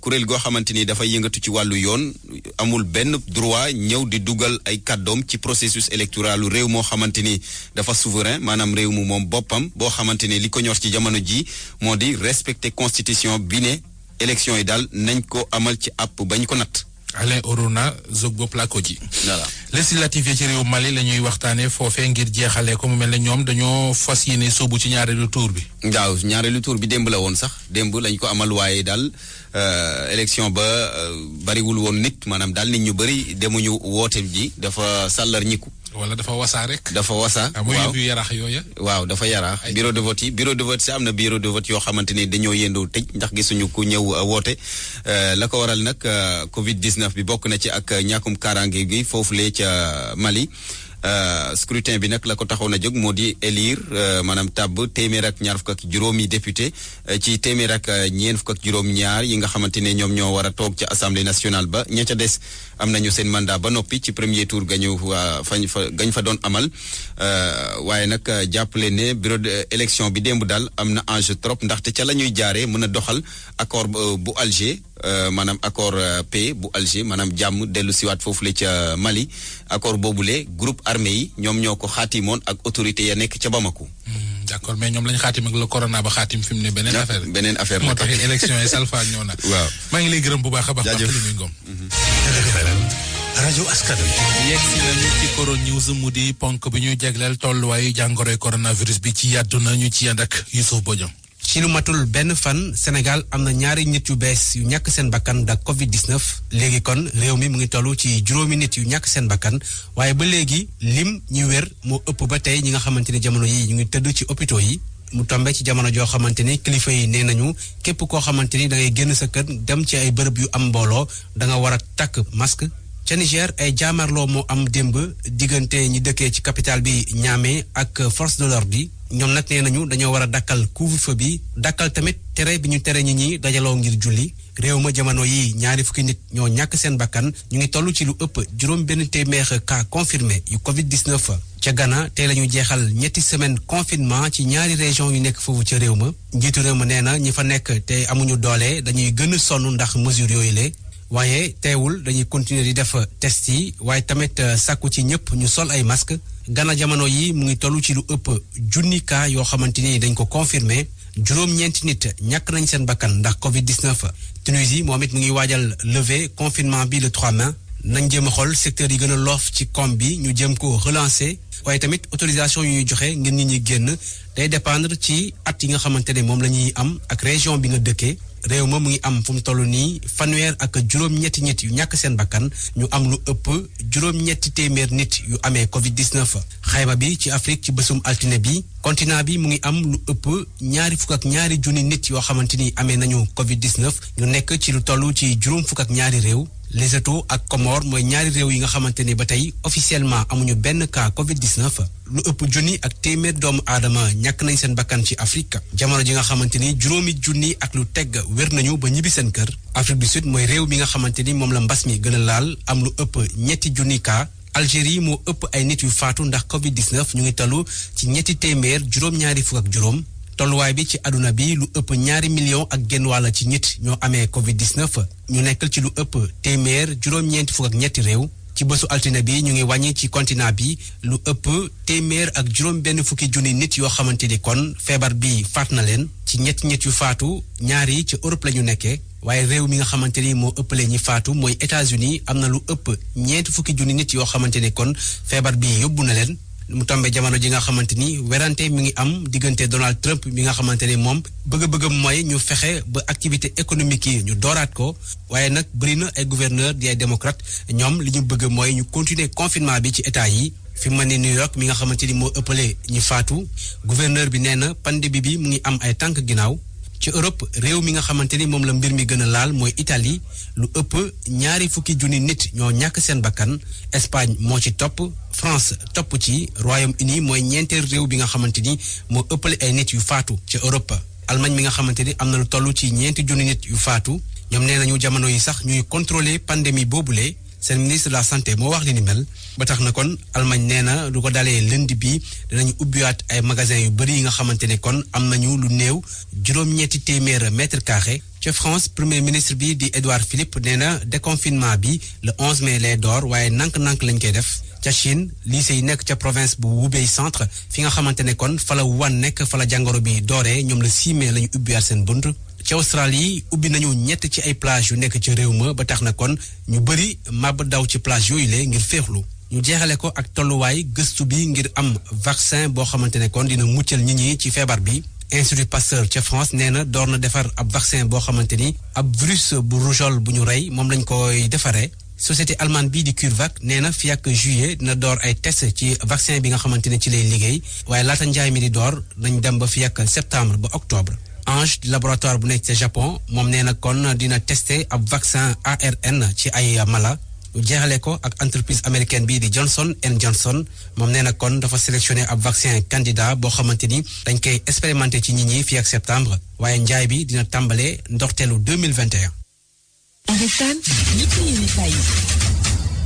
kuréel goo xamante ni dafay yëngatu ci wàllu yoon amul benn droit ñëw di dugal ay kàddoom ci processus électoral réew moo xamante ni dafa souverain maanaam réew mu moom boppam boo xamante ni li ko ñor ci jamono ji moo di respecter constitution bi ne élection yi daal nañ ko amal ci àpp bañ ko natt. Alain Oruna Zogbo Plakoji. voilà législatif yi ci réew Mali la ñuy waxtaanee foofee ngir jeexalee ko mu mel ne ñoom dañoo fas yéene sóobu ci ñaareelu tour bi. waaw ñaareelu tour bi démb la woon sax démb lañ ko amal waaye daal élection ba bariwul woon nit maanaam daal nit ñu bëri demuñu woote ji dafa sàllar ñiku. wala dafa wasaa rek. dafa wasaa waaw muy yarax yooya. waaw dafa yaraax bureau de vote yi bureau de vote si am na bureau de vote yoo xamante ni dañoo yëndoo tëj ndax gisuñu ku ñëw woote la ko waral nag Covid 19 bi bokk na ci ak ñàkkum kaaraange gi foofulee ca Mali scrutin bi nag la ko taxoon a jóg moo di élire maanaam tabb téeméer ak ñaar fukk ak juróomi député ci téeméer ak ñeent fukk ak juróom-ñaar yi nga xamante ne ñoom ñoo war a toog ci assemblée nationale ba ña ca des am nañu seen mandat ba noppi ci premier tour gañu gañ fa doon amal waaye nag jàppale ne bureau de élection bi démb daal am na enjeu trop ndaxte ca la ñuy jaaree mën a doxal accord bu Alger maanaam accord paix bu Alger maanaam jàmm dellu siwaat foofu la ca Mali accord boobule groupe armé yi ñoom ñoo ko xaatimoon ak autorité ya nekk ca Bamako. d'accord mais ñoom lañ xaatim ak le corona ba xaatim fi mu ne beneen affaire moo tax élection yi salfa ñoo na waaw maa ngi lay gërëm bu baax a baax li ngom rajo askan wi. yegg si nañu ci Coro News mu di ponk bi ñuy jagleel tolluwaayu jàngoroy coronavirus bi ci àdduna ñu ci ànd ak Youssouf Bodian. ci lu matul benn fan Sénégal am na ñaari nit yu bees yu ñàkk seen bakkan da Covid-19 léegi kon réew mi mu ngi toll ci juróomi nit yu ñàkk seen bakkan waaye ba léegi lim ñu wér moo ëpp ba tey ñi nga xamante ni jamono yi ñu ngi tëdd ci hôpitaux yi. mu tombe ci jamono joo xamante ni kilifa yi nee nañu képp koo xamante ni da ngay génn sa kër dem ci ay bërëb yu am mbooloo da nga war a takk masque. ca Niger ay jaamarloo moo am démb diggante ñi dëkkee ci capitale bi Niamey ak force de l'ordre bi ñoom nag nee nañu dañoo war a dakkal couvre-feu bi dakkal tamit tere bi ñu tere ñi dajaloo ngir julli réew ma jamono yi ñaari fukki nit ñoo ñàkk seen bakkan ñu ngi toll ci lu ëpp juróom benn téeméer cas confirmé yu Covid-19 ca Ghana tey la ñu jeexal ñetti semaine confinement ci ñaari région yu nekk foofu ca réew ma njiitu réew ma nee na ñi fa nekk te amuñu doole dañuy gën a sonn ndax mesure yooyu le waaye teewul dañuy continuer di def test yi waaye tamit sàkku ci ñëpp ñu sol ay masque Ghana jamono yi mu ngi toll ci lu ëpp junni cas yoo xamante ni dañ ko confirmé juróom-ñeenti nit ñàkk nañ seen bakkan ndax Covid-19 Tunisie moom it mu ngi waajal lever confinement bi le 3 mai nañ jéem a xool secteur yi gën a loof ci koom bi ñu jéem ko relancer waaye tamit autorisation yu ñuy joxe ngir nit ñi génn day dépendre ci at yi nga xamante ne moom la ñuy am ak région bi nga dëkkee réew ma mu ngi am fu mu toll nii fanweer ak juróom-ñetti nit yu ñàkk seen bakkan ñu am lu ëpp juróom-ñetti téeméer nit yu amee Covid-19 xayma bi ci Afrique ci bésum altine bi continent bi mu ngi am lu ëpp ñaari fukk ak ñaari junni nit yoo xamante ni amee nañu Covid-19 ñu nekk ci lu toll ci juróom fukk ak ñaari réew. Lesotho ak Comores mooy ñaari réew yi nga xamante ni ba tey officiellement amuñu benn cas Covid-19 lu ëpp junni ak téeméer doomu aadama ñàkk nañ seen bakkan ci Afrique jamono ji nga xamante ni juróomi junni ak lu tegg wér nañu ba ñibbi seen kër Afrique du Sud mooy réew mi nga xamante ni moom la mbas mi gën a laal am lu ëpp ñetti junni cas Algérie moo ëpp ay nit yu faatu ndax Covid-19 ñu ngi tallu ci ñetti téeméer juróom-ñaari fukk ak juróom tolluwaay bi ci àdduna bi lu ëpp 2 millions ak genn wàll ci nit ñoo amee Covid-19 ñu nekkal ci lu ëpp téeméer juróom-ñeenti fukk ak ñetti réew ci bésu altine bi ñu ngi wàññi ci continent bi lu ëpp téeméer ak juróom benn fukki junni nit yoo xamante ni kon feebar bi faat na leen ci ñetti nit yu faatu ñaar yi ci Europe la ñu nekkee waaye réew mi nga xamante ni moo ëppale ñi faatu mooy États-Unis am na lu ëpp ñeenti fukki junni nit yoo xamante ni kon feebar bi yóbbu na leen mu tombe jamono ji nga xamante ni werante mi ngi am diggante Donald Trump mi nga xamante ni moom bëgg-bëggam mooy ñu fexe ba activité économique yi ñu dooraat ko waaye nag bëri na ay gouverneur di ay démocrate ñoom li ñu bëgg mooy ñu continuer confinement bi ci état yi fi mu ne New York mi nga xamante ni moo ëppale ñi faatu gouverneur bi nee na pandémie bi mu ngi am ay tànk ginnaaw ci Europe réew mi nga xamante ni moom la mbir mi gën a laal mooy Italie lu ëpp 2 fukki junni nit ñoo ñàkk seen bakkan Espagne moo ci topp France topp ci Royaume-Uni mooy ñeenteel réew bi nga xamante ni moo ëppale ay nit yu faatu ci Europe Allemagne mi nga xamante ni am na lu toll ci 4 junni nit yu faatu ñoom nee nañu jamono yi sax ñuy contrôler pandémie boobule seen ministre de la santé moo wax li ni mel ba tax na kon Allemagne nee na lu ko dalee lundi bi dinañu ubbiwaat ay magasins yu bëri yi nga xamante ne kon am nañu lu néew juróom-ñetti téeméer mètre carré ca France premier ministre bi di Édouard Philippe nee na déconfinement bi le 11 mai lay door waaye nank-nank lañ koy def ca Chine lycée yi nekk ca province bu Hubei centre fi nga xamante ne kon fa la Wuhan nekk fa la jàngoro bi dooree ñoom le 6 mai la ñu ubbiwaat seen bunt ci Australie ubbi nañu ñett ci ay plage yu nekk ci réew ma ba tax na kon ñu bëri màbb daw ci plage yooyu le ngir féexlu ñu jeexale ko ak tolluwaay gëstu bi ngir am vaccin boo xamante ne kon dina muccal nit ñi ci feebar bi Institut Pasteur ca France nee na door na defar ab vaccin boo xamante ni ab virus bu rougeole bu ñu rey moom lañ koy defaree société allemande bii di CureVac nee na fii ak juillet dina door ay test ci vaccin bi nga xamante ne ci lay liggéey waaye laata njaay mi di door nañ dem ba fii ak septembre ba octobre Ange laboratoire bu nekk ca Japon moom nee na kon dina testé ab vaccin ARN ci ay mala jeexale ko ak entreprise américaine bii di Johnson & Johnson moom nee na kon dafa sélectionné ab vaccin candidat boo xamante ni dañ koy expérimenté ci nit ñi fii ak septembre waaye njaay bi dina tàmbale ndorteelu 2021.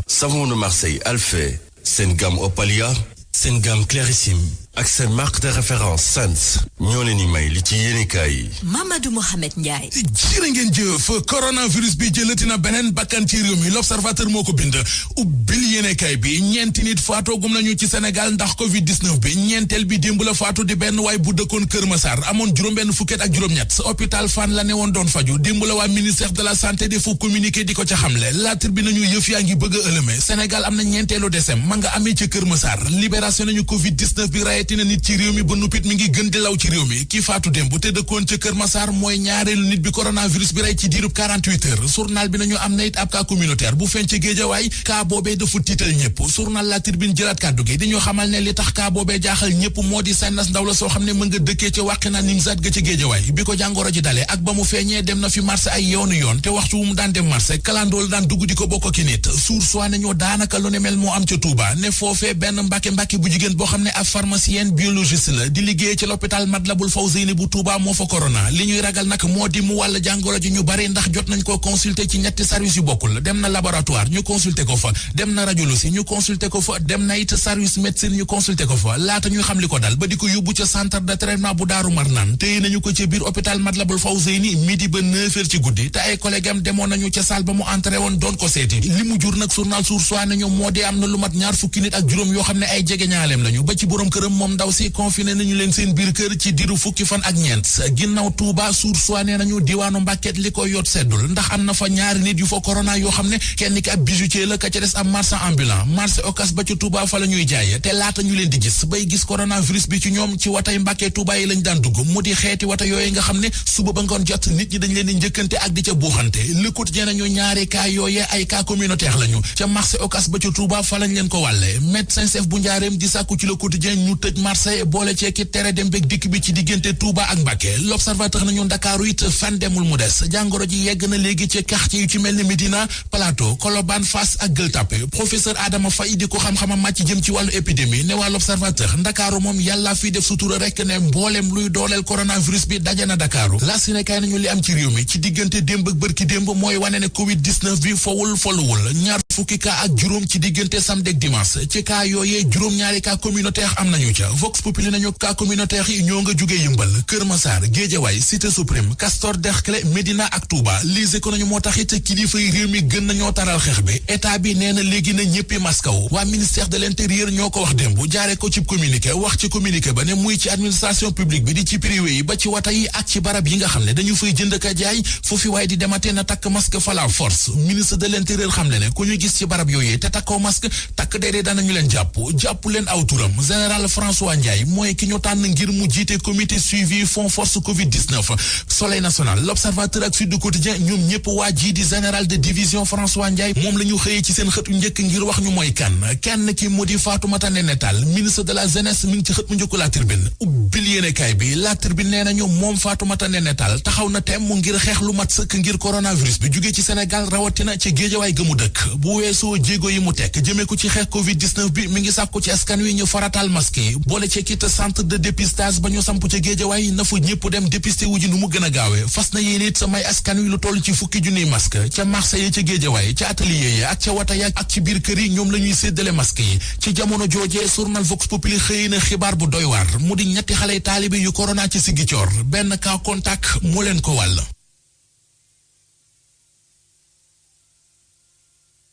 Savon de Marseille Alphé, seen gamme Opalia, seen gamme Clarissime ak seen marque de référence Sans ñoo leen di may li ci yéenekaay yi. Mamadou Mohamed Ndiaye. jërë ngeen jëf coronavirus bi jëlati na beneen bakkan ci réew mi l'observateur moo ko bind ubbil yéenekaay bi ñeenti nit faatoogum nañu ci Sénégal ndax Covid-19 bi ñeenteel bi démb la faatu di benn waay bu dëkkoon Kër Massar amoon juróom-benn fukket ak juróom-ñett hôpital Fann la ne woon doon faju démb la waa ministère de la santé di fu communiqué di ko ca xamle la tribune nañu yëf yaa ngi bëgg a ëlëme Sénégal am na ñeenteelu décès ma nga amee ci Kër Massar libération nañu Covid-19 bi rayetina nit ci réew mi ba nuppit mi ngi gën di law ci réew mi kii faatu démb te dëkkoon ca Kër Massar mooy ñaareelu nit bi coronavirus bi rey ci diirub 48 heures journal bi nañu am na it ab cas communautaire bu feeñ ci Géejawaay cas boobee dafa tiital ñëpp journal La Tribune jëlaat kàddu gi di ñu xamal ne li tax cas boobee jaaxal ñëpp moo di Saynas Ndaw la soo xam ne mën nga dëkkee ca Wàqinaa Nimzaat ga ci Géejawaay bi ko jàngoro ji dalee ak ba mu feeñee dem na fi marché ay yoonu yoon te waxtu wu mu daan dem marché kalandool daan dugg di ko bokk ki nit suur nañu daanaka lu ne mel moo am ca Touba ne foofee benn mbàkke bu jigéen boo xam ne ab pharmacienne biologiste la di liggéey ci l'hôpital Matlaboul Fawzeyni bu Touba moo fa corona li ñuy ragal nag moo di mu wàll jàngoro ji ñu bari ndax jot nañ ko consulter ci ñetti service yu bokkul dem na laboratoire ñu consulter ko fa dem na radiologie ñu consulter ko fa dem na it service médecine ñu consulter ko fa laata ñuy xam li ko dal ba di ko yóbbu ca centre de traitement bu Daaru Marnaan téye nañu ko ci biir hôpital Matlaboul Fawzeyni midi ba 9h ci guddi te ay collègue am demoon nañu ca salle ba mu entré woon doon ko seeti li mu jur nag journal Source A nañu moo di am na lu mat ñaar fukki nit ak juróom yoo xam ne ay jege ñaaleem lañu ba ci borom këram moom ndaw si confiné nañu leen seen biir kër ci diiru fukki fan ak ñeent ginnaaw Touba Source A nee nañu diwaanu Mbàkke li ko yot seddul ndax am na fa ñaari nit yu fa corona yoo xam ne kenn ki ab bijoutier la ka ca des ab marchand ambulant marché Ocass ba ci Touba fa la ñuy jaay te laata ñu leen di gis bay gis coronavirus bi ci ñoom ci watay Mbàkke Touba yi lañ daan dugg mu di xeeti wata yooyu nga xam ne suba ba ngoon jot nit ñi dañ leen di njëkkante ak di ca buuxante Le Quotidien nañu ñaari cas yooyee ay cas communautaire lañu ca marché Ocass ba ci Touba fa lañ leen ko wàlle médecin chef bu Njaareem di sàkku ci Le Quotidien ñu tëj marché boole ceeki tere dem bég dikk bi ci diggante Touba ak Mbàkke L'Observateur nañu Ndakaaru it fan demul mu des jàngoro ji yegg na léegi ci quartier yu ci mel ni Médina Plateau Colobane Fass ak Gueule Tapée professeur Adama Faye di ko xam-xamam màcc jëm ci wàllu épidémie ne waa L'Observateur Ndakaaru moom yàlla fii def sutura rek ne mbooleem luy dooleel coronavirus bi daje na Ndakaaru la si ne kay nañu li am ci réew mi ci diggante démb ak bërki démb mooy wane ne Covid-19 bi fowul foluwul ñaar fukki cas ak juróom ci diggante samedi ak dimanche ci cas yooyee juróom-ñaari cas communautaire am nañu ca Vox Populi nañu cas communautaire yi ñoo nga jugee Yëmbal Kër Massar Guédiawaye Cité Suprême Castor Derklé Médina ak Touba lise ko nañu moo tax it kilifa yi réew mi gën nañoo taral xeex bi état bi nee na léegi na ñëppi maskaw waa ministère de l'intérieur ñoo ko wax démb jaare ko ci communiqué wax ci communiqué ba ne muy ci administration publique bi di ci privé yi ba ci wata yi ak ci barab yi nga xam ne dañu fay jënd ka jaay foofu waaye di dematee na takk masque fa la force ministre de l'intérieur xam le ne ku ñu gis ci barab yooyu te takkoo masque takk déedee danañu leen jàpp leen aw turam général François Ndiaye mooy ki ñu tànn ngir mu jiite comité suivi fond force Covid-19 Soleil national L'Observateur ak Sud Quotidien ñoom ñëpp waa ji di général de division François Ndiaye moom la ñu xëyee ci seen xët njëkk ngir wax ñu mooy kenn ki mu di Fatoumata Néné Tall ministre de la jeunesse mi ngi ci xët mu njëkku La Tribune ubbil yéenekaay bi La Tribune nee nañu moom Fatoumata Néné Tall taxaw na temm ngir xeex lu mat sëkk ngir coronavirus bi jugee ci Sénégal rawatina ci Géejawaay gëmu dëkk bu weesoo jéego yi mu tekk jëmee ko ci xeex Covid-19 bi mi ngi sàkku ci askan wi ñu faratal masque yi boole ci kit centre de dépistage ba ñu samp ca Géejawaay na fa ñëpp dem dépister wu ji nu mu gën a gaawee fas na yéen it samay askan wi lu toll ci fukki junniy masque ca marché yi ca Géejawaay ca atelier yi ak ca wata ya ak ci biir kër yi ñoom la ñuy séddale masque yi ci jamono joojee journal Vox Populi xëy na xibaar bu doy waar mu di ñetti xale taalibe yu corona ci Ziguinchor benn cas contact moo leen ko wàll.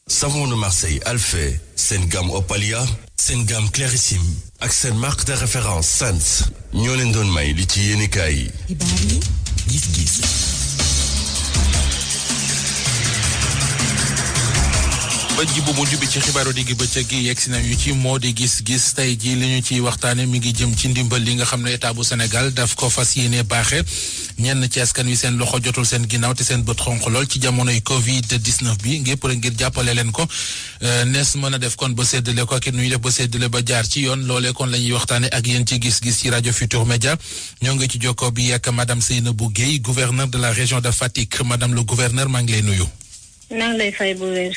Savon de Marseille Alphé seen gamme Opalia seen gamme Clarissime ak seen marque de référence Sans ñoo leen doon may li ci yéenekaay yi. Gis-gis. ba ji bu mujj bi ci xibaaru digg bëccëg gi yegg si nañu ci moo di gis-gis tey ji li ñu ciy waxtaane mi ngi jëm ci ndimbal li nga xam ne état bu Sénégal daf ko fas yéene baaxe ñenn ci askan wi seen loxo jotul seen ginnaaw te seen bët xonq lool ci jamonoy Covid-19 bi ngir jàppale leen ko nees mën a def kon ba séddale ko ak it nuy def ba séddale ba jaar ci yoon loolee kon la ñuy waxtaane ak yéen ci gis-gis ci rajo Futur Média ñoo ngi ci jokkoo bi ak madame Seynabou Guèye gouverneur de la région de Fatick madame le gouverneur maa ngi lay nuyu. maa ngi lay fay bu wér.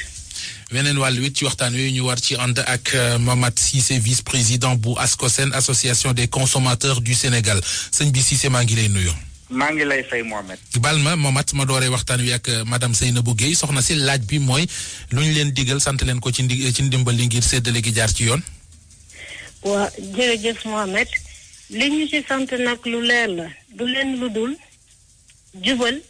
weneen wàll wit ci waxtaan wi ñu war ci ànd ak Momath Cissé vice-président bu ASCOSEN association des consommateurs du Sénégal sëñ bi Cissé maa ngi lay nuyu. maa ngi lay fay Mohamed. bal ma Momath ma dooree waxtaan wi ak madame Seynabou Guèye soxna si laaj bi mooy lu ñu leen digal sant leen ko ci ndimbal li ngir séddale gi jaar ci yoon. waa jërëjëf Mohamed li ñu ci sant nag lu leer la du leen lu dul jubal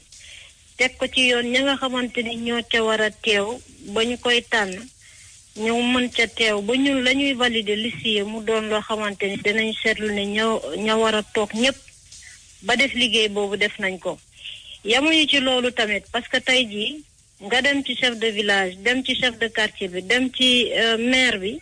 teg ko ci yoon ña nga xamante ni ñoo ca war a teew ba ñu koy tànn ñëw mën ca teew ba ñun la ñuy valider liste yi mu doon loo xamante ni dinañ seetlu ne ña war a toog ñëpp ba def liggéey boobu def nañ ko. yamuñu ci loolu tamit parce que tey jii nga dem ci chef de village dem ci chef de quartier bi dem ci maire bi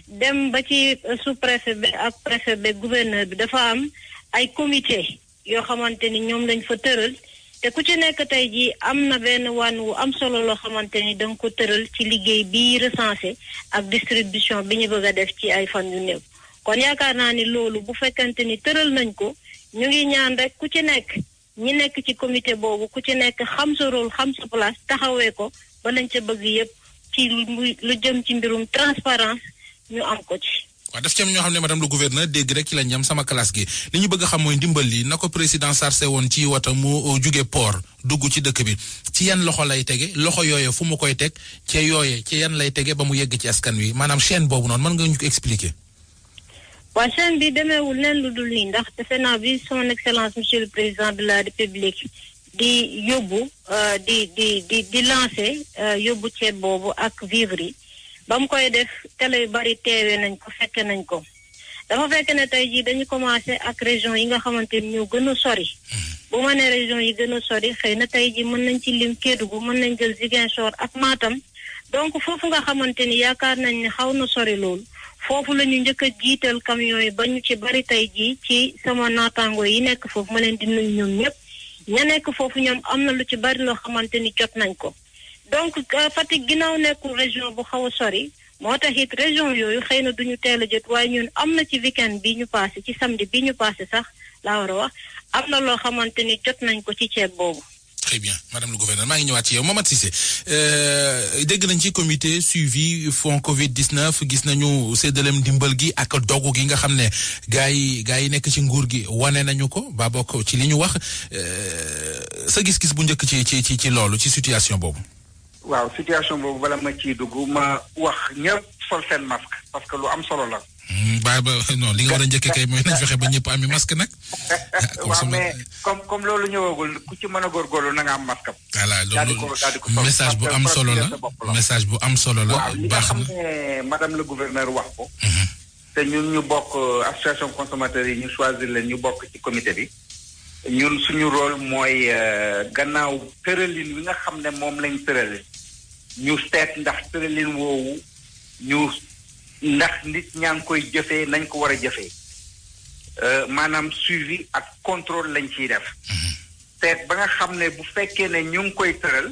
dem ba ci sous-préfet bi ak préfet bi gouverneur bi dafa am ay comité yoo xamante ni ñoom lañ fa tëral te ku ci nekk tey jii am na benn wànn wu am solo loo xamante ni danga ko tëral ci liggéey bi recensé ak distribution bi ñu bëgg a def ci ay fan yu néew kon yaakaar naa ni loolu bu fekkante ni tëral nañ ko ñu ngi ñaan rek ku ci nekk ñi nekk ci comité boobu ku ci nekk xam sa rôle xam sa place taxawee ko ba lañ ca bëgg yépp ci lu jëm ci mbirum transparence ñu am ko ci. waaw daf ci am ñoo xam ne madame le gouverneur dégg rek ci lañ jam sama classe gi li ñu bëgg a xam mooy ndimbal li na ko président sarse woon ci wata mu jóge port dugg ci dëkk bi ci yan loxo lay tege loxo yooye fu mu koy teg ci yooye ci yan lay tege ba mu yegg ci askan wi maanaam chaîne boobu noonu mën nga ñu ko expliquer. waa chaîne bi demeewul leen lu dul nii ndax defe naa bi son excellence monsieur le président de la république di yóbbu di lancer yóbbu ceeb boobu ak vivre yi ba mu koy def télé yu bari teewee nañ ko fekke nañ ko dafa fekk ne tey jii dañu commencé ak région yi nga xamante ni ñoo gën a sori bu ma nee région yi gën a sori xëy na tey jii mën nañ ci lim Kédougou mën nañ jël Ziguinchor ak Matam donc foofu nga xamante ni yaakaar nañ ne xaw na sori loolu foofu la ñu njëkk a jiital camion yi ba ñu ci bari tey jii ci sama naataango yi nekk foofu ma leen di nuyu ñoom ñëpp ña nekk foofu ñoom am na lu ci bari loo xamante ni jot nañ ko donc Fatick ginnaaw nekkul région bu xaw a sori moo tax it région yooyu xëy na duñu teel a jot waaye ñun am na ci weekend bi ñu passé ci samedi bi ñu passé sax laa war a wax am na loo xamante ni jot nañ ko ci ceeb boobu. Très bien madame le gouverneur maa ngi ñëwaat ci yow Momath Cissé dégg nañ ci comité suivi fonds Covid 19 gis nañu séddaleem ndimbal gi ak dogu gi nga xam ne gaa yi nekk ci nguur gi wane nañu ko ba bokk ci li ñu wax sa gis-gis bu njëkk ci loolu ci situation boobu. waaw situation boobu bala ma ciy dugg ma wax ñëpp sol seen masque parce que lu am solo la. non li nga war a njëkkee kay mooy nañ fexe ba ñëpp ami masque nag. waaw mais comme loolu ñëwagul ku ci mën a góorgóorlu na nga am masque. voilà loolu message bu am solo la message bu am solo la. waaw li nga xam ne madame le gouverneur wax ko. te ñun ñu bokk association consommateurs yi ñu choisir leen ñu bokk ci comité bi. ñun suñu rôle mooy gannaaw tëralin wi nga xam ne moom lañ tërale ñu seet ndax tëralin woowu ndax nit ñaa ngi koy jëfee nañ ko war a jëfee maanaam suivi ak contrôle lañ ciy def seet ba nga xam ne bu fekkee ne ñu ngi koy tëral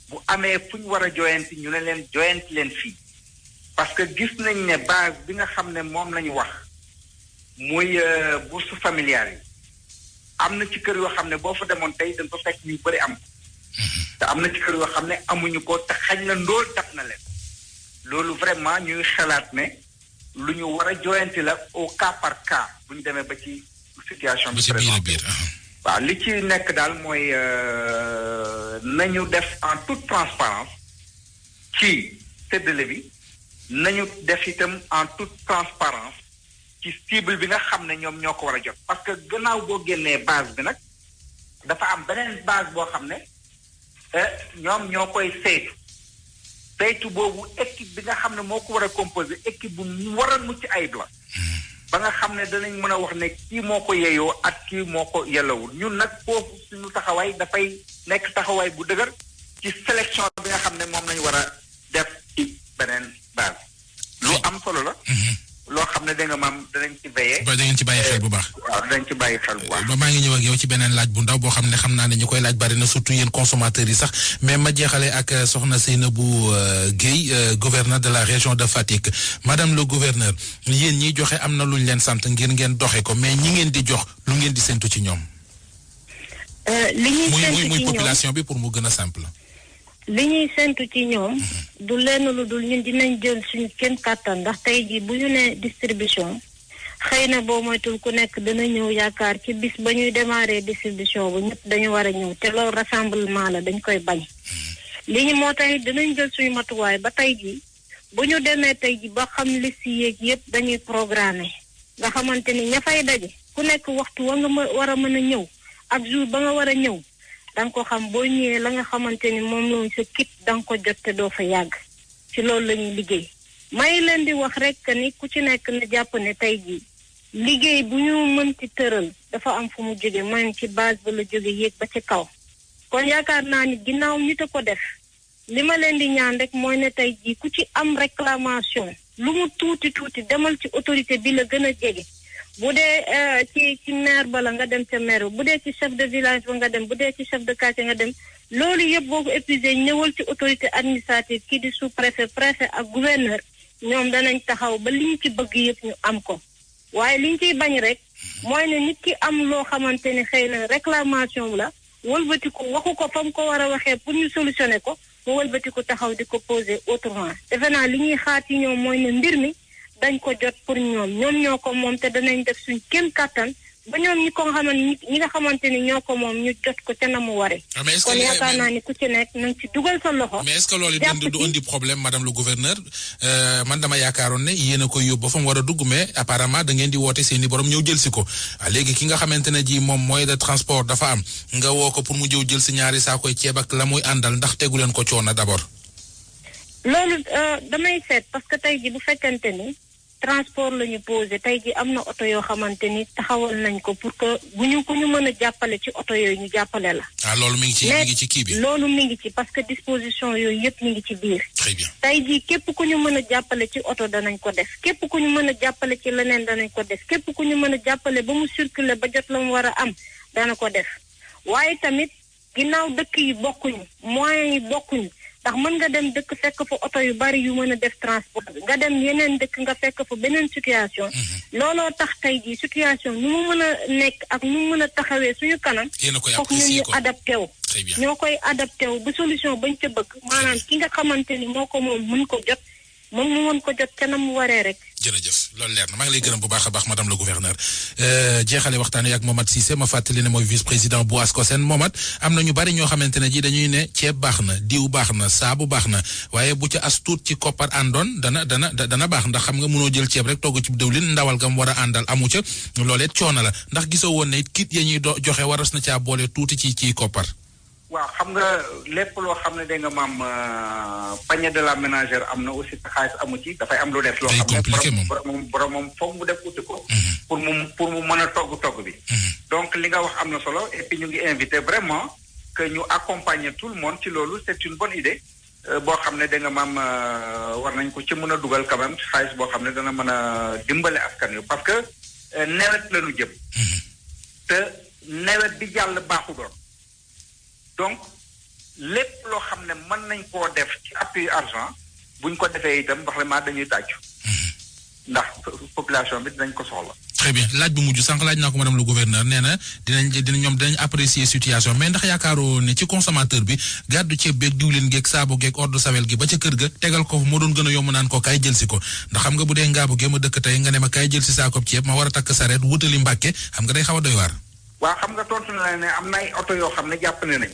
bu amee fu ñu war a joyanti ñu ne leen joyanti leen fii parce que gis nañ ne base bi nga xam ne moom lañu wax muy bourse familiale yi am na ci kër yoo xam ne boo fa demoon tey dañ ko fekk ñu bëri am te am na ci kër yoo xam ne amuñu ko te xañ na ndóol dab na leen loolu vraiment ñuy xalaat ne lu ñu war a joyanti la au cas par cas bu ñu demee ba ci situation bi biir waaw li ci nekk daal mooy nañu def en toute transparence ci séddale bi nañu def itam en toute transparence ci cible bi nga xam ne ñoom ñoo ko war a jot parce que gannaaw boo génnee base bi nag dafa am beneen base boo xam ne ñoom ñoo koy saytu boobu équipe bi nga xam ne moo ko war a composé équipe bu mu war a mucc ayib la ba nga xam ne danañ mën a wax ne kii moo ko yeyoo ak kii moo ko yellawul ñun nag foofu suñu taxawaay dafay nekk taxawaay bu dëgër ci sélection bi nga xam ne moom lañu war a def ci beneen base lu am solo la loo xam ne da nga maam danañ ci veillé. ba da ngeen ci bàyyi xel bu baax. waaw danañ ci bàyyi xel bu baax. ba maa ngi ñëw ak yow ci beneen laaj bu ndaw boo xam ne xam naa ne ñu koy laaj bari na surtout yéen consommateurs yi sax mais ma jeexale ak soxna Seynabou Guèye gouverneur de la région de Fatick madame le gouverneur yéen ñiy joxe am na lu ñu leen sant ngir ngeen doxe ko mais ñi ngeen di jox lu ngeen di séntu ci ñoom. li ñuy séntu ci ñoom muy population bi pour mu gën a simple. li ñuy séntu ci ñoom du lenn lu dul ñun dinañ jël suñu kenn kàttan ndax tey jii bu ñu nee distribution xëy na boo moytul ku nekk dana ñëw yaakaar ci bis ba ñuy démarrer distribution bu ñëpp dañu war a ñëw te loolu rassemblement la dañ koy bañ li ñu moo tax dinañ jël suñu matuwaay ba tey jii bu ñu demee tey jii ba xam liste yeeg yëpp dañuy programmer nga xamante ni ña fay daje ku nekk waxtu wa nga war a mën a ñëw ak jour ba nga war a ñëw da nga ko xam boo ñëwee la nga xamante ni moom la sa kit da nga ko jot te doo fa yàgg ci loolu la ñuy liggéey may leen di wax rek ni ku ci nekk na jàpp ne tey jii liggéey bu ñu mënti tëral dafa am fu mu jóge man ci base ba la jóge yéeg ba ci kaw kon yaakaar naa ni ginnaaw nit a ko def li ma leen di ñaan rek mooy ne tey jii ku ci am réclamation lu mu tuuti demal ci autorité bi la gën a jege bu dee ci maire ba la nga dem ca maire bu dee ci chef de village ba nga dem bu dee ci chef de quartier nga dem loolu yëpp boo ko épuisé ñëwal ci autorité administrative kii di sous-préfet préfet ak gouverneur ñoom danañ taxaw ba liñ ci bëgg yëpp ñu am ko waaye liñ ciy bañ rek mooy ne nit ki am loo xamante ni xëy na réclamation la wëlbati ko waxu ko fa mu ko war a waxee pour ñu solutionner ko mu wëlbati ko taxaw di ko poser autrement defe naa li ñuy xaar ci ñoom mooy ne mbir mi dañ ko jot pour ñoom ñoo ko moom te danañ def suñ kéem kàttan ba ñoom ñi nga xamante ni ñoo ko moom ñu jot ko ca na mu waree. kon yaakaar naa ni ku ci nekk nañ ci dugal sa loxo. mais est-ce que loolu du indi problème madame le gouverneur man dama yaakaaroon ne yéen a koy yóbbu ba fa mu war a dugg mais apparemment da ngeen di woote seeni borom ñëw jël si ko léegi ki nga xamante ne ji moom moyen de transport dafa am nga woo ko pour mu jëw jël si ñaari saa koy ceeb ak la muy àndal ndax tegu leen ko coono d'abord. loolu damay seet parce que tey ji bu fekkente ni. transport la ñu posé tey ji am na oto yoo xamante ni taxawal nañ ko pour que ku ñu mën a jàppale ci oto yooyu ñu jàppale la. loolu mi ngi ci kii bi. loolu mi ngi ci parce que disposition yooyu yëpp mi ngi ci biir. très bien tey ji képp ku ñu mën a jàppale ci oto danañ ko def képp ku ñu mën a jàppale ci leneen danañ ko def képp ku ñu mën a jàppale ba mu circuler ba jot la mu war a am dana ko def waaye tamit ginnaaw dëkk yi bokkuñu moyens yi bokkuñu. ndax mën nga dem dëkk fekk fa oto yu bari yu mën a def transport nga dem yeneen dëkk nga fekk fa beneen situation looloo tax tey jii situation nu mu mën a nekk ak nu mu mën a taxawee suñu kanam foog ñu adapté wu ñoo koy adapté wu ba solution bañ ca bëgg maanaam ki nga xamante ni moo ko moom mën ko jot moom mu mën ko jot ca na mu waree rek. jërëjëf loolu leer na maa ngi lay gërëm bu baax a baax madame le gouverneur jeexale waxtaan wi ak Momad Cissé ma fàttali ne mooy vice président bu ASCOSEN Momad am na ñu bari ñoo xamante ne ji dañuy ne ceeb baax na diw baax na saabu baax na waaye bu ca as tuut ci koppar àndoon dana baax ndax xam nga mënoo jël ceeb rek togg ci dëwlin ndawal gam war a àndal amu ca loolee coono la ndax gisoo woon ne it kit ya ñuy joxe waras na caa boole tuuti ci koppar. waaw xam nga lépp loo xam ne da nga maam panier de la ménagère am na aussi xaalis amu ci dafay am lu def loo xam ne borom moom foog mu def uti ko pour mu mën a togg bi donc li nga wax am na solo et puis ñu ngi invité vraiment que ñu accompagner tout le monde ci loolu c'est une bonne idée boo xam ne da nga maam war nañ ko ci mën a dugal quand même xaalis boo xam ne dana mën a dimbale askan wi parce que nawet la ñu jëm te nawet bi jàll baaxu doon donc lépp loo xam ne mën nañ koo def ci appui argent buñ ko defee itam vraiment dañuy tàccu ndax population bi dinañ ko soxla. très bien laaj bu mujj sànq laaj naa ko madame le gouverneur nee na dinañ apprécier situation mais ndax yaakaaroo ne ci consommateur bi gàddu ceeb beeg diwlin geeg saabu geeg ordre sawel gi ba ca kër ga tegal ko moo doon gën a yomb naan ko kaay jël si ko ndax xam nga bu dee ngaabu ge ma dëkk tey nga ne ma kaay jël si saako ceeb ma war a takk sareet wutali Mbàkke xam nga day xaw a doy waar. waaw xam nga tontu na ne am na ay oto yoo xam ne jàpp ne nañ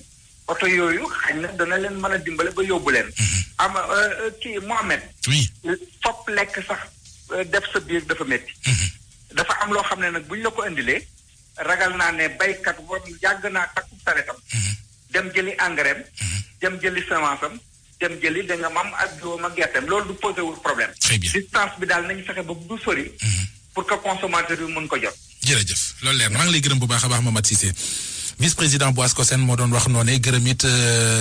oto yooyu xañ na dana leen mën a dimbale ba yóbbu leen. am kii Mohamed. oui fopp lekk sax def sa biir dafa métti. dafa am loo xam ne nag buñ la ko indilee ragal naa ne baykat war yàgg naa takku saretam dem jëli engrais dem jëli semence am dem jëli da nga mam ak jiwam ak gerteem loolu du posé wul problème. très bien distance bi daal nañu fexe ba du sori. pour que consommateur bi mën ko jot. jërëjëf loolu leer na maa ngi lay gërëm bu baax a baax Momad Cissé vice-président bu ASCOSEN moo doon wax noonu gërëm it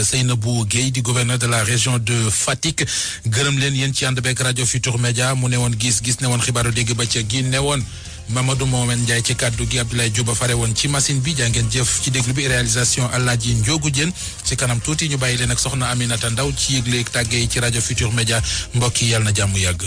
Seynabou Guèye di gouverneur de la région de Fatick gërëm leen yéen ci ànd beeg rajo Futur Média mu ne woon gis ne woon xibaaru dégg ba ca gi ne woon Mamadou Mohamed Ndiaye ci kaddu gi Abdoulaye Diouba fare woon ci machine bi jaa ngeen jëf ci déglu bi réalisation Alaaji Njoogu Jeen ci kanam tuuti ñu bàyyi leen ak soxna Aminata Ndaw ci yëgle tàggee yi ci rajo Futur Média mbokk yi yàlla na jàmm yàgg.